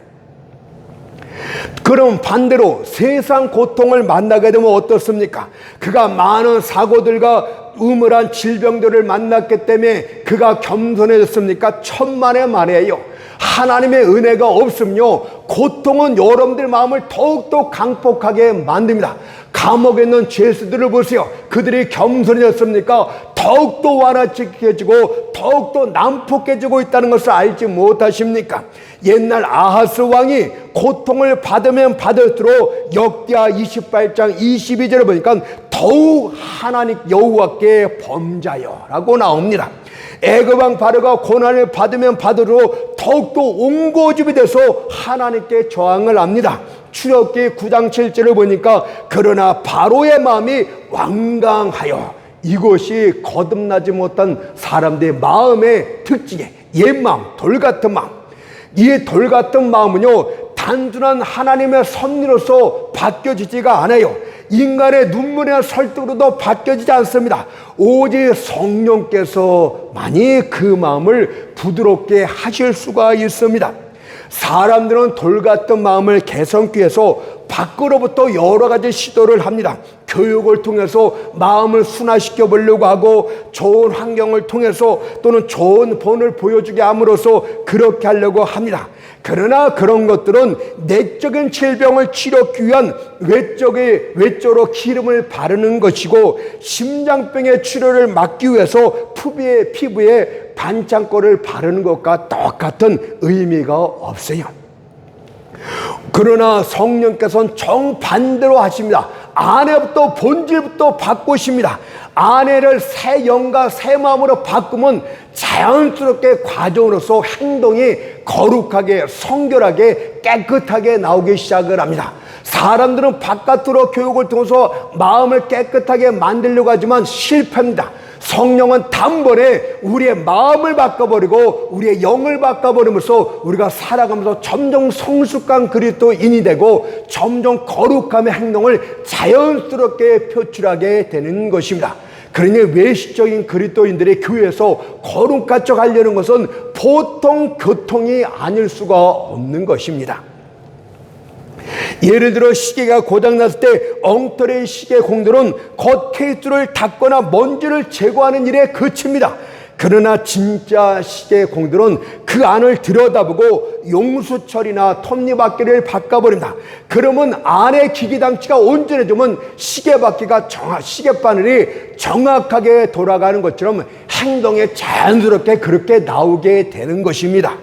그럼 반대로 세상 고통을 만나게 되면 어떻습니까? 그가 많은 사고들과 음울한 질병들을 만났기 때문에 그가 겸손해졌습니까? 천만의 말이에요. 하나님의 은혜가 없으면요, 고통은 여러분들 마음을 더욱더 강폭하게 만듭니다. 감옥에 있는 죄수들을 보세요. 그들이 겸손해졌습니까? 더욱더 완악해지고 더욱더 난폭해지고 있다는 것을 알지 못하십니까? 옛날 아하스 왕이 고통을 받으면 받을수록 역대하 28장 22절을 보니까 더욱 하나님 여호와께 범자여 라고 나옵니다. 애굽왕 바로가 고난을 받으면 받을수록 더욱더 옹고집이 돼서 하나님께 저항을 합니다. 출애굽기 9장 7절을 보니까 그러나 바로의 마음이 완강하여, 이것이 거듭나지 못한 사람들의 마음의 특징이에요. 옛마음, 돌같은 마음. 이 돌같은 마음은요, 단순한 하나님의 섭리로서 바뀌어지지가 않아요. 인간의 눈물이나 설득으로도 바뀌어지지 않습니다. 오직 성령께서만이 그 마음을 부드럽게 하실 수가 있습니다. 사람들은 돌같은 마음을 개선하기 위해서 밖으로부터 여러 가지 시도를 합니다. 교육을 통해서 마음을 순화시켜 보려고 하고, 좋은 환경을 통해서 또는 좋은 본을 보여주게 함으로써 그렇게 하려고 합니다. 그러나 그런 것들은 내적인 질병을 치료하기 위한 외적으로 기름을 바르는 것이고, 심장병의 치료를 막기 위해서 피부에 반창고를 바르는 것과 똑같은 의미가 없어요. 그러나 성령께서는 정반대로 하십니다. 안에부터 본질부터 바꾸십니다. 아내를 새 영과 새 마음으로 바꾸면 자연스럽게 과정으로서 행동이 거룩하게, 성결하게, 깨끗하게 나오기 시작을 합니다. 사람들은 바깥으로 교육을 통해서 마음을 깨끗하게 만들려고 하지만 실패합니다. 성령은 단번에 우리의 마음을 바꿔버리고 우리의 영을 바꿔버리면서 우리가 살아가면서 점점 성숙한 그리스도인이 되고 점점 거룩함의 행동을 자연스럽게 표출하게 되는 것입니다. 그러니 외식적인 그리스도인들의 교회에서 거룩한 척 하려는 것은 보통 교통이 아닐 수가 없는 것입니다. 예를 들어 시계가 고장났을 때 엉터리의 시계 공들은 겉 케이스를 닦거나 먼지를 제거하는 일에 그칩니다. 그러나 진짜 시계 공들은 그 안을 들여다보고 용수철이나 톱니바퀴를 바꿔버립니다. 그러면 안의 기기장치가 온전해지면 시계바늘이 정확하게 돌아가는 것처럼 행동에 자연스럽게 그렇게 나오게 되는 것입니다.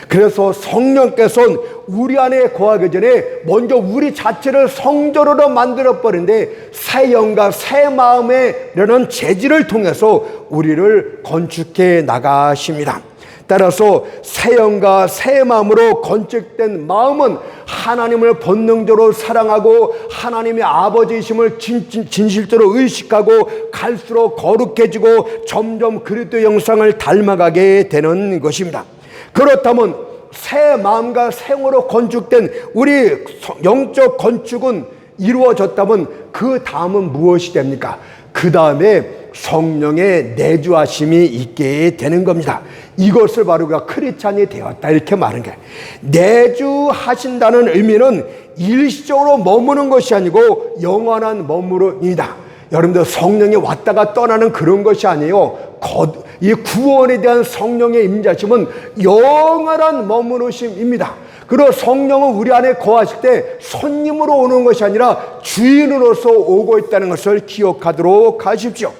그래서 성령께서는 우리 안에 거하기 전에 먼저 우리 자체를 성전으로 만들어버리는데 새 영과 새 마음이라는 재질을 통해서 우리를 건축해 나가십니다. 따라서 새 영과 새 마음으로 건축된 마음은 하나님을 본능적으로 사랑하고 하나님의 아버지이심을 진실적으로 의식하고 갈수록 거룩해지고 점점 그리스도의 형상을 닮아가게 되는 것입니다. 그렇다면 새 마음과 새 영으로 건축된 우리 영적 건축은 이루어졌다면 그 다음은 무엇이 됩니까? 그 다음에 성령의 내주하심이 있게 되는 겁니다. 이것을 바로 우리가 크리스찬이 되었다 이렇게 말하는 거예요. 내주하신다는 의미는 일시적으로 머무는 것이 아니고 영원한 머무름이다. 여러분들 성령이 왔다가 떠나는 그런 것이 아니에요. 이 구원에 대한 성령의 임재하심은 영원한 머무르심입니다. 그리고 성령은 우리 안에 거하실 때 손님으로 오는 것이 아니라 주인으로서 오고 있다는 것을 기억하도록 하십시오.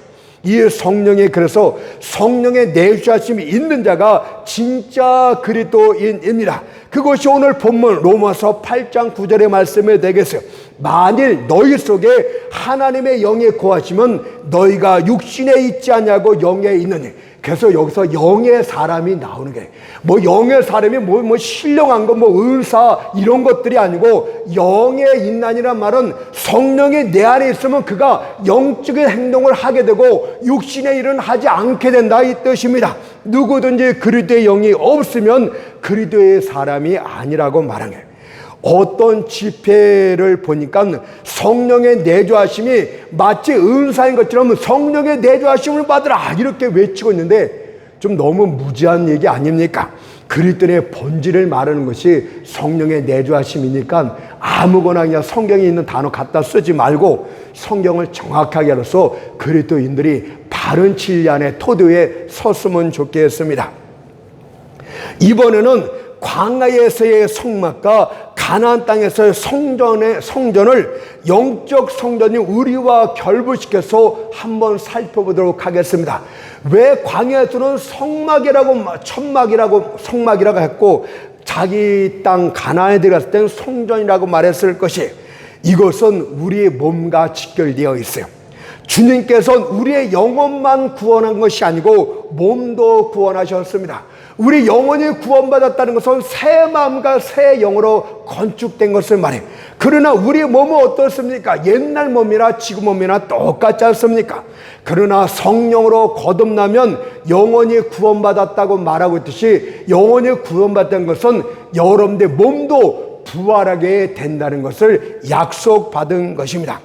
이 성령이 그래서 성령의 내주하심이 있는 자가 진짜 그리스도인입니다. 그것이 오늘 본문 로마서 8장 9절의 말씀이 되겠어요. 만일 너희 속에 하나님의 영이 거하시면 너희가 육신에 있지 않냐고 영에 있느니. 그래서 여기서 영의 사람이 나오는 거예요. 뭐 영의 사람이 뭐 신령한 거, 뭐 의사 이런 것들이 아니고 영에 있나니란 말은 성령이 내 안에 있으면 그가 영적인 행동을 하게 되고 육신의 일은 하지 않게 된다 이 뜻입니다. 누구든지 그리스도의 영이 없으면 그리스도의 사람이 아니라고 말하는 거예요. 어떤 집회를 보니까 성령의 내주하심이 마치 은사인 것처럼 성령의 내주하심을 받으라 이렇게 외치고 있는데 좀 너무 무지한 얘기 아닙니까? 그리스도의 본질을 말하는 것이 성령의 내주하심이니까 아무거나 그냥 성경에 있는 단어 갖다 쓰지 말고 성경을 정확하게 알아서 그리스도인들이 바른 진리 안에 토대에 섰으면 좋겠습니다. 이번에는 광야에서의 성막과 가나안 땅에서의 성전을 영적 성전이 우리와 결부시켜서 한번 살펴보도록 하겠습니다. 왜 광야에서는 성막이라고 했고 자기 땅 가나안에 들어갔을 때는 성전이라고 말했을 것이 이것은 우리의 몸과 직결되어 있어요. 주님께서는 우리의 영혼만 구원한 것이 아니고 몸도 구원하셨습니다. 우리 영혼이 구원받았다는 것은 새 마음과 새 영으로 건축된 것을 말해요. 그러나 우리 몸은 어떻습니까? 옛날 몸이나 지금 몸이나 똑같지 않습니까? 그러나 성령으로 거듭나면 영혼이 구원받았다고 말하고 있듯이 영혼이 구원받은 것은 여러분의 몸도 부활하게 된다는 것을 약속받은 것입니다.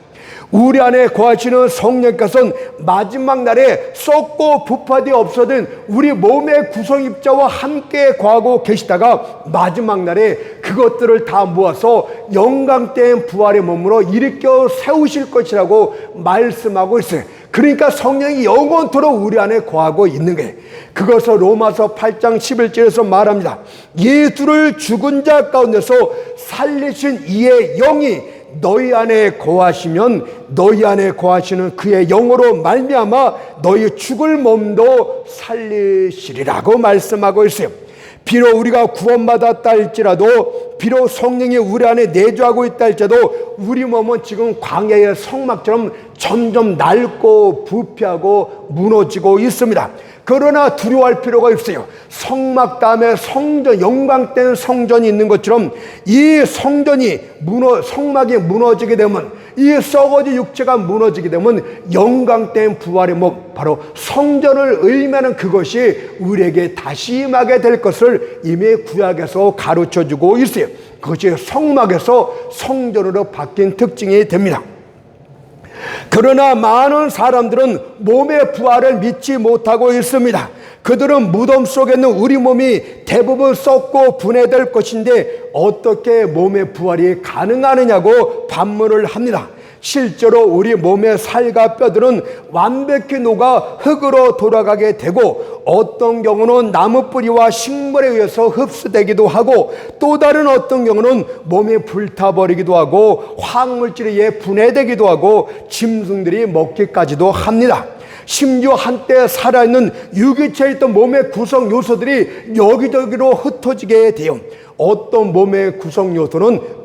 우리 안에 거하시는 성령께서는 마지막 날에 썩고 부파되어 없어진 우리 몸의 구성입자와 함께 거하고 계시다가 마지막 날에 그것들을 다 모아서 영광된 부활의 몸으로 일으켜 세우실 것이라고 말씀하고 있어요. 그러니까 성령이 영원토록 우리 안에 거하고 있는 거예요. 그것을 로마서 8장 11절에서 말합니다. 예수를 죽은 자 가운데서 살리신 이의 영이 너희 안에 거하시면 너희 안에 거하시는 그의 영으로 말미암아 너희 죽을 몸도 살리시리라고 말씀하고 있어요. 비록 우리가 구원받았다 할지라도 비록 성령이 우리 안에 내주하고 있다 할지라도 우리 몸은 지금 광야의 성막처럼 점점 낡고 부패하고 무너지고 있습니다. 그러나 두려워할 필요가 없어요. 성막 다음에 성전, 영광된 성전이 있는 것처럼 이 성막이 무너지게 되면 이 썩어진 육체가 무너지게 되면 영광된 부활의 몸, 바로 성전을 의미하는 그것이 우리에게 다시 임하게 될 것을 이미 구약에서 가르쳐주고 있어요. 그것이 성막에서 성전으로 바뀐 특징이 됩니다. 그러나 많은 사람들은 몸의 부활을 믿지 못하고 있습니다. 그들은 무덤 속에 있는 우리 몸이 대부분 썩고 분해될 것인데 어떻게 몸의 부활이 가능하느냐고 반문을 합니다. 실제로 우리 몸의 살과 뼈들은 완벽히 녹아 흙으로 돌아가게 되고 어떤 경우는 나무 뿌리와 식물에 의해서 흡수되기도 하고 또 다른 어떤 경우는 몸이 불타버리기도 하고 화학물질에 의해 분해되기도 하고 짐승들이 먹기까지도 합니다. 심지어 한때 살아있는 유기체에 있던 몸의 구성 요소들이 여기저기로 흩어지게 돼요. 어떤 몸의 구성 요소는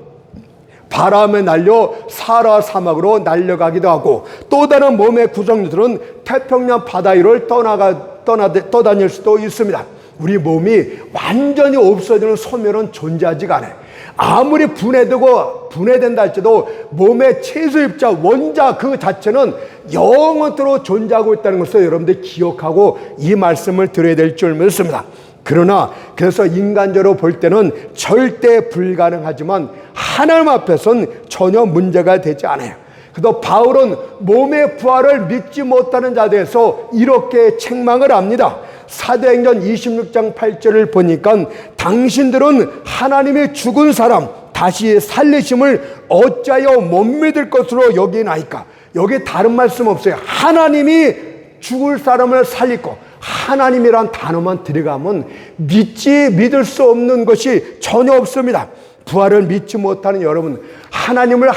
바람에 날려 사라 사막으로 날려가기도 하고 또 다른 몸의 구성들은 태평양 바다 위를 떠다닐 수도 있습니다. 우리 몸이 완전히 없어지는 소멸은 존재하지가 않아요. 아무리 분해된다 할지라도 몸의 최소입자 원자 그 자체는 영원토록 존재하고 있다는 것을 여러분들이 기억하고 이 말씀을 드려야 될 줄 믿습니다. 그러나 그래서 인간적으로 볼 때는 절대 불가능하지만 하나님 앞에서는 전혀 문제가 되지 않아요. 그래도 바울은 몸의 부활을 믿지 못하는 자들에서 이렇게 책망을 합니다. 사도행전 26장 8절을 보니까 당신들은 하나님의 죽은 사람 다시 살리심을 어찌하여 못 믿을 것으로 여기나이까. 여기 다른 말씀 없어요. 하나님이 죽을 사람을 살리고 하나님이란 단어만 들어가면 믿을 수 없는 것이 전혀 없습니다. 부활을 믿지 못하는 여러분, 하나님으로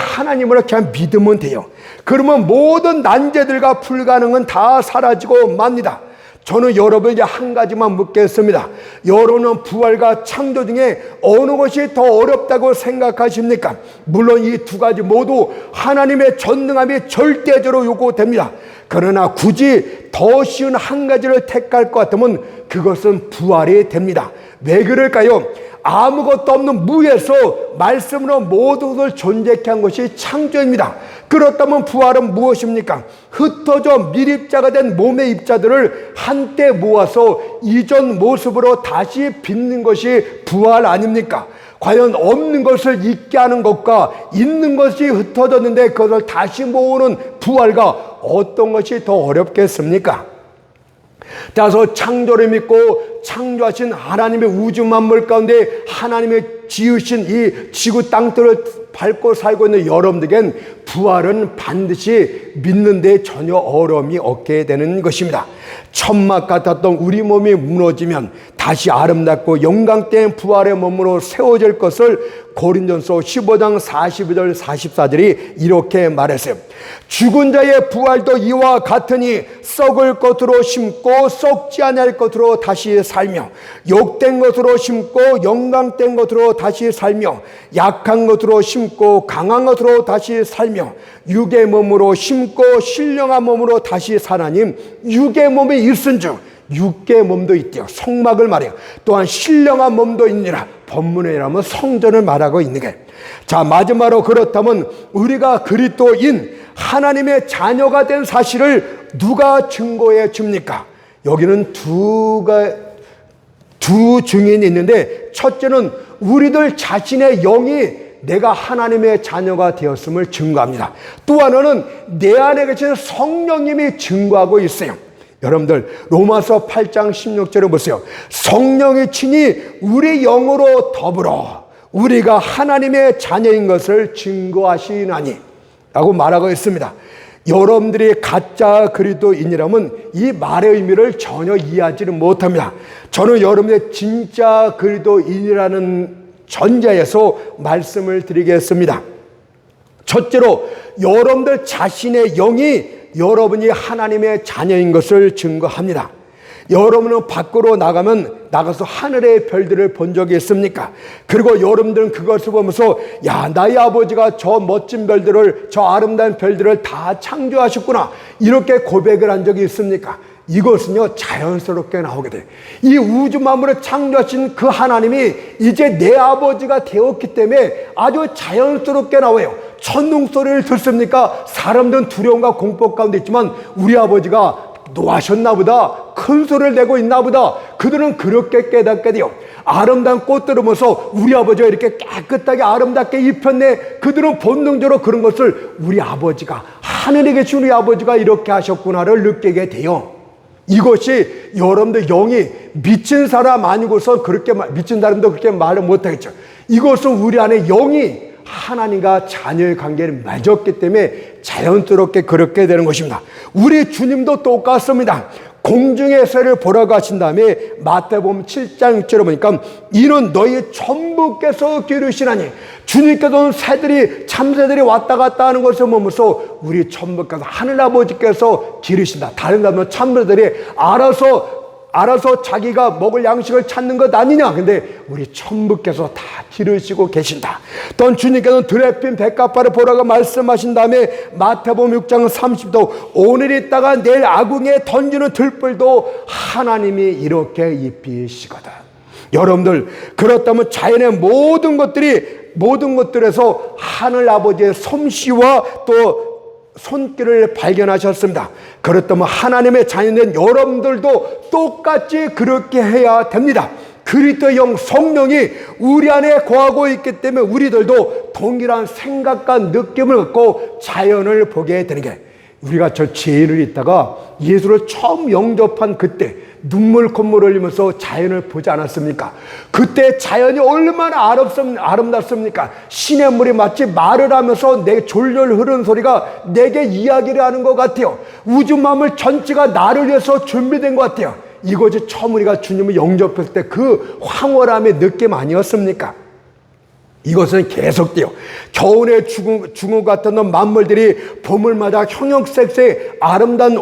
그냥 믿으면 돼요. 그러면 모든 난제들과 불가능은 다 사라지고 맙니다. 저는 여러분에게 한 가지만 묻겠습니다. 여러분은 부활과 창조 중에 어느 것이 더 어렵다고 생각하십니까? 물론 이 두 가지 모두 하나님의 전능함이 절대적으로 요구됩니다. 그러나 굳이 더 쉬운 한 가지를 택할 것 같으면 그것은 부활이 됩니다. 왜 그럴까요? 아무것도 없는 무에서 말씀으로 모든 것을 존재케 한 것이 창조입니다. 그렇다면 부활은 무엇입니까? 흩어져 밀입자가 된 몸의 입자들을 한때 모아서 이전 모습으로 다시 빚는 것이 부활 아닙니까? 과연 없는 것을 있게 하는 것과 있는 것이 흩어졌는데 그것을 다시 모으는 부활과 어떤 것이 더 어렵겠습니까? 따라서 창조를 믿고 창조하신 하나님의 우주 만물 가운데 하나님의 지으신 이 지구 땅들을 밟고 살고 있는 여러분들에겐 부활은 반드시 믿는 데 전혀 어려움이 없게 되는 것입니다. 천막 같았던 우리 몸이 무너지면 다시 아름답고 영광된 부활의 몸으로 세워질 것을 고린도전서 15장 42절 44절이 이렇게 말했어요. 죽은 자의 부활도 이와 같으니 썩을 것으로 심고 썩지 아니할 것으로 다시 살며 욕된 것으로 심고 영광된 것으로 다시 살며 약한 것으로 심고 강한 것으로 다시 살며 육의 몸으로 심고 신령한 몸으로 다시 사나니 육의 몸이 있은즉 육의 몸도 있대요. 성막을 말해요. 또한 신령한 몸도 있느니라. 본문에 의하면 성전을 말하고 있는 게. 자, 마지막으로 그렇다면 우리가 그리스도인 하나님의 자녀가 된 사실을 누가 증거해 줍니까? 여기는 두 증인이 있는데, 첫째는 우리들 자신의 영이 내가 하나님의 자녀가 되었음을 증거합니다. 또 하나는 내 안에 계신 성령님이 증거하고 있어요. 여러분들 로마서 8장 16절을 보세요. 성령이 친히 우리 영으로 더불어 우리가 하나님의 자녀인 것을 증거하시나니 라고 말하고 있습니다. 여러분들이 가짜 그리스도인이라면 이 말의 의미를 전혀 이해하지를 못합니다. 저는 여러분의 진짜 그리스도인이라는 전제에서 말씀을 드리겠습니다. 첫째로 여러분들 자신의 영이 여러분이 하나님의 자녀인 것을 증거합니다. 여러분은 밖으로 나가서 하늘의 별들을 본 적이 있습니까? 그리고 여러분들은 그것을 보면서 야, 나의 아버지가 저 멋진 별들을, 저 아름다운 별들을 다 창조하셨구나, 이렇게 고백을 한 적이 있습니까? 이것은요 자연스럽게 나오게 돼요. 이 우주 만물을 창조하신 그 하나님이 이제 내 아버지가 되었기 때문에 아주 자연스럽게 나와요. 천둥 소리를 듣습니까? 사람들은 두려움과 공포 가운데 있지만 우리 아버지가 노하셨나 보다, 큰 소리를 내고 있나 보다, 그들은 그렇게 깨닫게 돼요. 아름다운 꽃들을 보면서 우리 아버지가 이렇게 깨끗하게 아름답게 입혔네, 그들은 본능적으로 그런 것을 우리 아버지가, 하늘에 계신 우리 아버지가 이렇게 하셨구나를 느끼게 돼요. 이것이 여러분들 영이 미친 사람 아니고서 미친 사람도 그렇게 말을 못하겠죠. 이것은 우리 안에 영이 하나님과 자녀의 관계를 맺었기 때문에 자연스럽게 그렇게 되는 것입니다. 우리 주님도 똑같습니다. 공중의 새를 보러 가신 다음에 마태복음 7장 6절에 보니까 이는 너희 천부께서 기르시나니, 주님께서는 참새들이 왔다 갔다 하는 것을 보면서 우리 천부께서, 하늘아버지께서 기르신다. 다른 말로 참새들이 알아서 알아서 자기가 먹을 양식을 찾는 것 아니냐. 근데 우리 천부께서 다 기르시고 계신다. 또 주님께서는 드레핀 백합화를 보라고 말씀하신 다음에 마태복음 6장 30도 오늘 있다가 내일 아궁이에 던지는 들불도 하나님이 이렇게 입히시거든. 여러분들, 그렇다면 자연의 모든 것들에서 하늘 아버지의 솜씨와 또 손길을 발견하셨습니다. 그렇다면 하나님의 자녀된 여러분들도 똑같이 그렇게 해야 됩니다. 그리스도의 영 성령이 우리 안에 거하고 있기 때문에 우리들도 동일한 생각과 느낌을 갖고 자연을 보게 되는 게, 우리가 저 죄인을 있다가 예수를 처음 영접한 그때 눈물 콧물 흘리면서 자연을 보지 않았습니까? 그때 자연이 얼마나 아름답습니까? 시냇물이 마치 말을 하면서 내 졸졸 흐르는 소리가 내게 이야기를 하는 것 같아요. 우주 만물 전체가 나를 위해서 준비된 것 같아요. 이것이 처음 우리가 주님을 영접했을 때 그 황홀함의 느낌 아니었습니까? 이것은 계속돼요. 겨울에 중국 같은 만물들이 봄을마다 형형색색 아름다운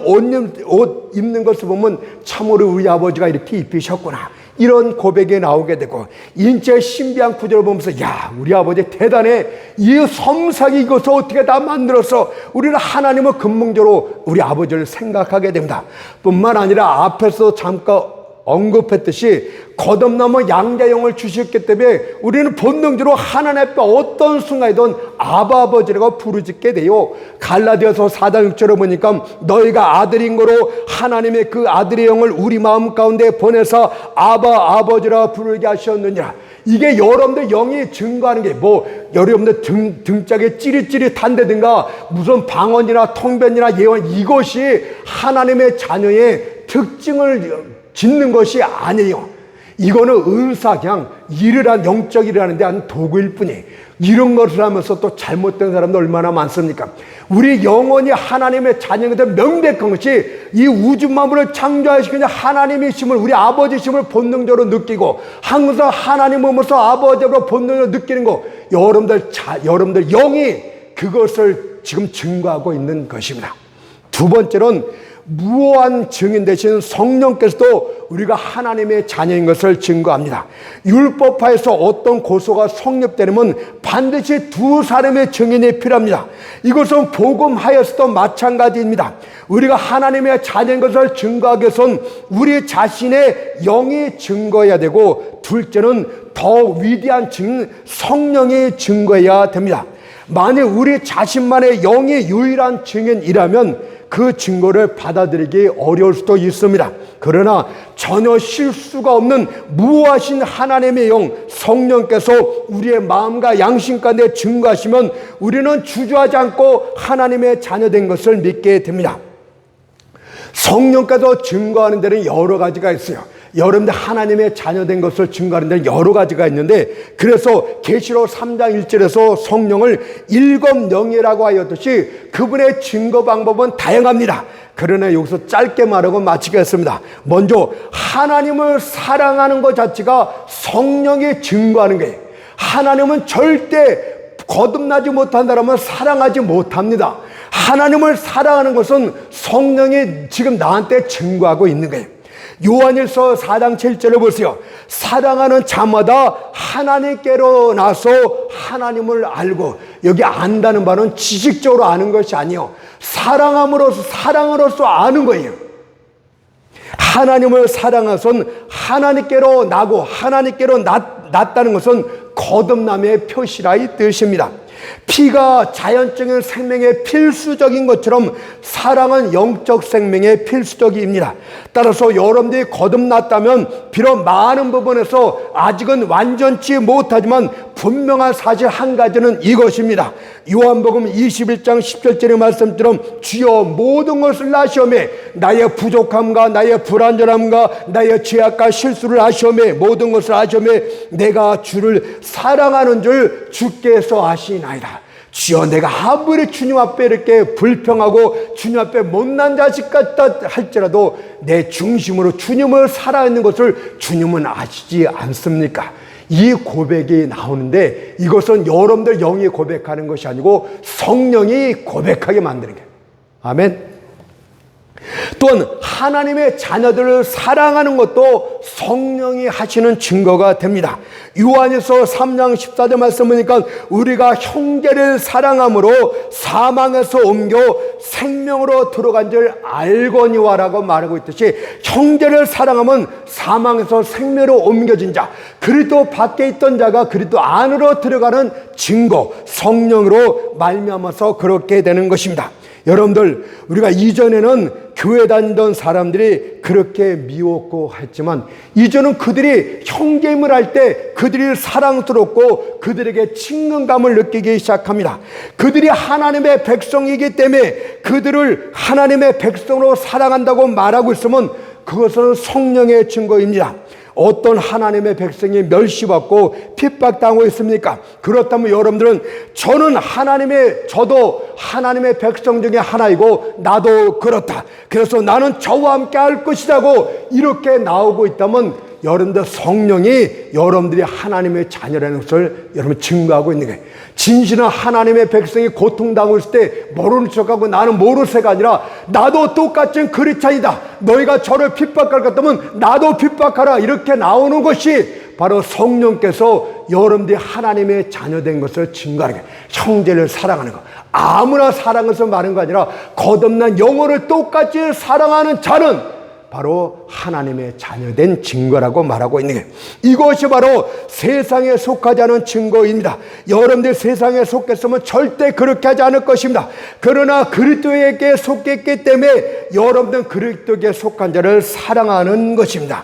옷 입는 것을 보면 참으로 우리 아버지가 이렇게 입히셨구나, 이런 고백이 나오게 되고, 인체의 신비한 구조를 보면서 야, 우리 아버지 대단해, 이 섬세하게 이것을 어떻게 다 만들어서 우리는 하나님을 근본적으로 우리 아버지를 생각하게 됩니다. 뿐만 아니라 앞에서 잠깐 언급했듯이 거듭나무 양자형을 주셨기 때문에 우리는 본능적으로 하나님 앞에 어떤 순간이든 아바 아버지라고 부르짖게 돼요. 갈라디아서 4장 6절에 보니까 너희가 아들인 거로 하나님의 그 아들의 영을 우리 마음 가운데 보내서 아바 아버지라 부르게 하셨느니라. 이게 여러분들 영이 증거하는 게 여러분들 등짝에 찌릿찌릿한다든가 무슨 방언이나 통변이나 예언, 이것이 하나님의 자녀의 특징을 짓는 것이 아니에요. 이거는 은사, 그냥 영적 일을 하는데 한 도구일 뿐이에요. 이런 것을 하면서 또 잘못된 사람도 얼마나 많습니까? 우리 영혼이 하나님의 자녀들 명백한 것이 이 우주 만물을 창조하시는 하나님이심을, 우리 아버지심을 본능적으로 느끼고 항상 하나님 몸으로서 아버지로 본능적으로 느끼는 거, 여러분들 영이 그것을 지금 증거하고 있는 것입니다. 두 번째는 무오한 증인 되신 성령께서도 우리가 하나님의 자녀인 것을 증거합니다. 율법화에서 어떤 고소가 성립되려면 반드시 두 사람의 증인이 필요합니다. 이것은 복음하여서도 마찬가지입니다. 우리가 하나님의 자녀인 것을 증거하기 위해서는 우리 자신의 영이 증거해야 되고, 둘째는 더 위대한 증인 성령이 증거해야 됩니다. 만약 우리 자신만의 영이 유일한 증인이라면 그 증거를 받아들이기 어려울 수도 있습니다. 그러나 전혀 실수가 없는 무오하신 하나님의 영 성령께서 우리의 마음과 양심 가운데 증거하시면 우리는 주저하지 않고 하나님의 자녀된 것을 믿게 됩니다. 성령께서 증거하는 데는 여러 가지가 있어요. 여러분들 하나님의 자녀된 것을 증거하는 데는 여러 가지가 있는데, 그래서 계시록 3장 1절에서 성령을 일검영이라고 하였듯이 그분의 증거 방법은 다양합니다. 그러나 여기서 짧게 말하고 마치겠습니다. 먼저 하나님을 사랑하는 것 자체가 성령이 증거하는 거예요. 하나님은 절대 거듭나지 못한다면 사랑하지 못합니다. 하나님을 사랑하는 것은 성령이 지금 나한테 증거하고 있는 거예요. 요한일서 4장 7절을 보세요. 사랑하는 자마다 하나님께로 나서 하나님을 알고, 여기 안다는 바는 지식적으로 아는 것이 아니에요. 사랑으로서 아는 거예요. 하나님을 사랑하선 하나님께로 나고 하나님께로 났다는 것은 거듭남의 표시라 이 뜻입니다. 피가 자연적인 생명의 필수적인 것처럼 사랑은 영적 생명의 필수적입니다. 따라서 여러분들이 거듭났다면 비록 많은 부분에서 아직은 완전치 못하지만 분명한 사실 한 가지는 이것입니다. 요한복음 21장 10절의 말씀처럼 주여 모든 것을 아시오매, 나의 부족함과 나의 불완전함과 나의 죄악과 실수를 아시오매, 모든 것을 아시오매, 내가 주를 사랑하는 줄 주께서 아시나이다. 주여, 내가 아무리 주님 앞에 이렇게 불평하고 주님 앞에 못난 자식 같다 할지라도 내 중심으로 주님을 살아있는 것을 주님은 아시지 않습니까? 이 고백이 나오는데 이것은 여러분들 영이 고백하는 것이 아니고 성령이 고백하게 만드는 거예요. 아멘. 또한 하나님의 자녀들을 사랑하는 것도 성령이 하시는 증거가 됩니다. 요한일서 3장 14절 말씀 보니까 우리가 형제를 사랑함으로 사망에서 옮겨 생명으로 들어간 줄 알거니와라고 말하고 있듯이, 형제를 사랑하면 사망에서 생명으로 옮겨진 자, 그리스도 밖에 있던 자가 그리스도 안으로 들어가는 증거, 성령으로 말미암아서 그렇게 되는 것입니다. 여러분들, 우리가 이전에는 교회 다니던 사람들이 그렇게 미웠고 했지만, 이제는 그들이 형제임을 할 때 그들이 사랑스럽고 그들에게 친근감을 느끼기 시작합니다. 그들이 하나님의 백성이기 때문에 그들을 하나님의 백성으로 사랑한다고 말하고 있으면 그것은 성령의 증거입니다. 어떤 하나님의 백성이 멸시받고 핍박당하고 있습니까? 그렇다면 여러분들은 저도 하나님의 백성 중에 하나이고 나도 그렇다, 그래서 나는 저와 함께 할 것이라고 이렇게 나오고 있다면, 여러분들 성령이 여러분들이 하나님의 자녀라는 것을 여러분 증거하고 있는 거예요. 진실한 하나님의 백성이 고통당하고 있을 때 모르는 척하고 나는 모르쇠가 아니라 나도 똑같은 그리스도이다, 너희가 저를 핍박할 것 같다면 나도 핍박하라, 이렇게 나오는 것이 바로 성령께서 여러분들이 하나님의 자녀된 것을 증거하는 거예요. 형제를 사랑하는 것, 아무나 사랑해서 말하는 거 아니라 거듭난 영혼을 똑같이 사랑하는 자는 바로 하나님의 자녀된 증거라고 말하고 있는 거예요. 이것이 바로 세상에 속하지 않은 증거입니다. 여러분들 세상에 속했으면 절대 그렇게 하지 않을 것입니다. 그러나 그리스도에게 속했기 때문에 여러분들은 그리스도에게 속한 자를 사랑하는 것입니다.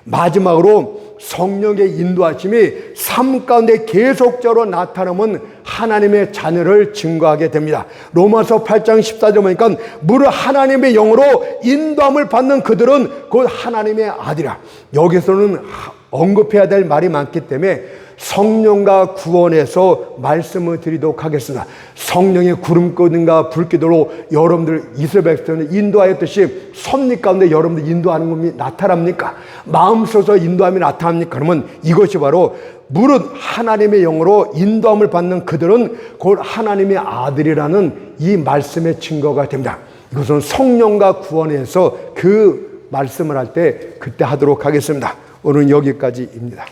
마지막으로 성령의 인도하심이 삶 가운데 계속적으로 나타나면 하나님의 자녀를 증거하게 됩니다. 로마서 8장 14절 보니까 무릇 하나님의 영으로 인도함을 받는 그들은 곧 하나님의 아들이라. 여기서는 언급해야 될 말이 많기 때문에 성령과 구원에서 말씀을 드리도록 하겠습니다. 성령의 구름기둥과 불기둥으로 여러분들 이스라엘 백성을 인도하였듯이 섭리 가운데 여러분들 인도하는 것이 나타납니까? 마음속에서 인도함이 나타납니까? 그러면 이것이 바로 무릇 하나님의 영으로 인도함을 받는 그들은 곧 하나님의 아들이라는 이 말씀의 증거가 됩니다. 이것은 성령과 구원에서 그 말씀을 할 때 그때 하도록 하겠습니다. 오늘은 여기까지입니다.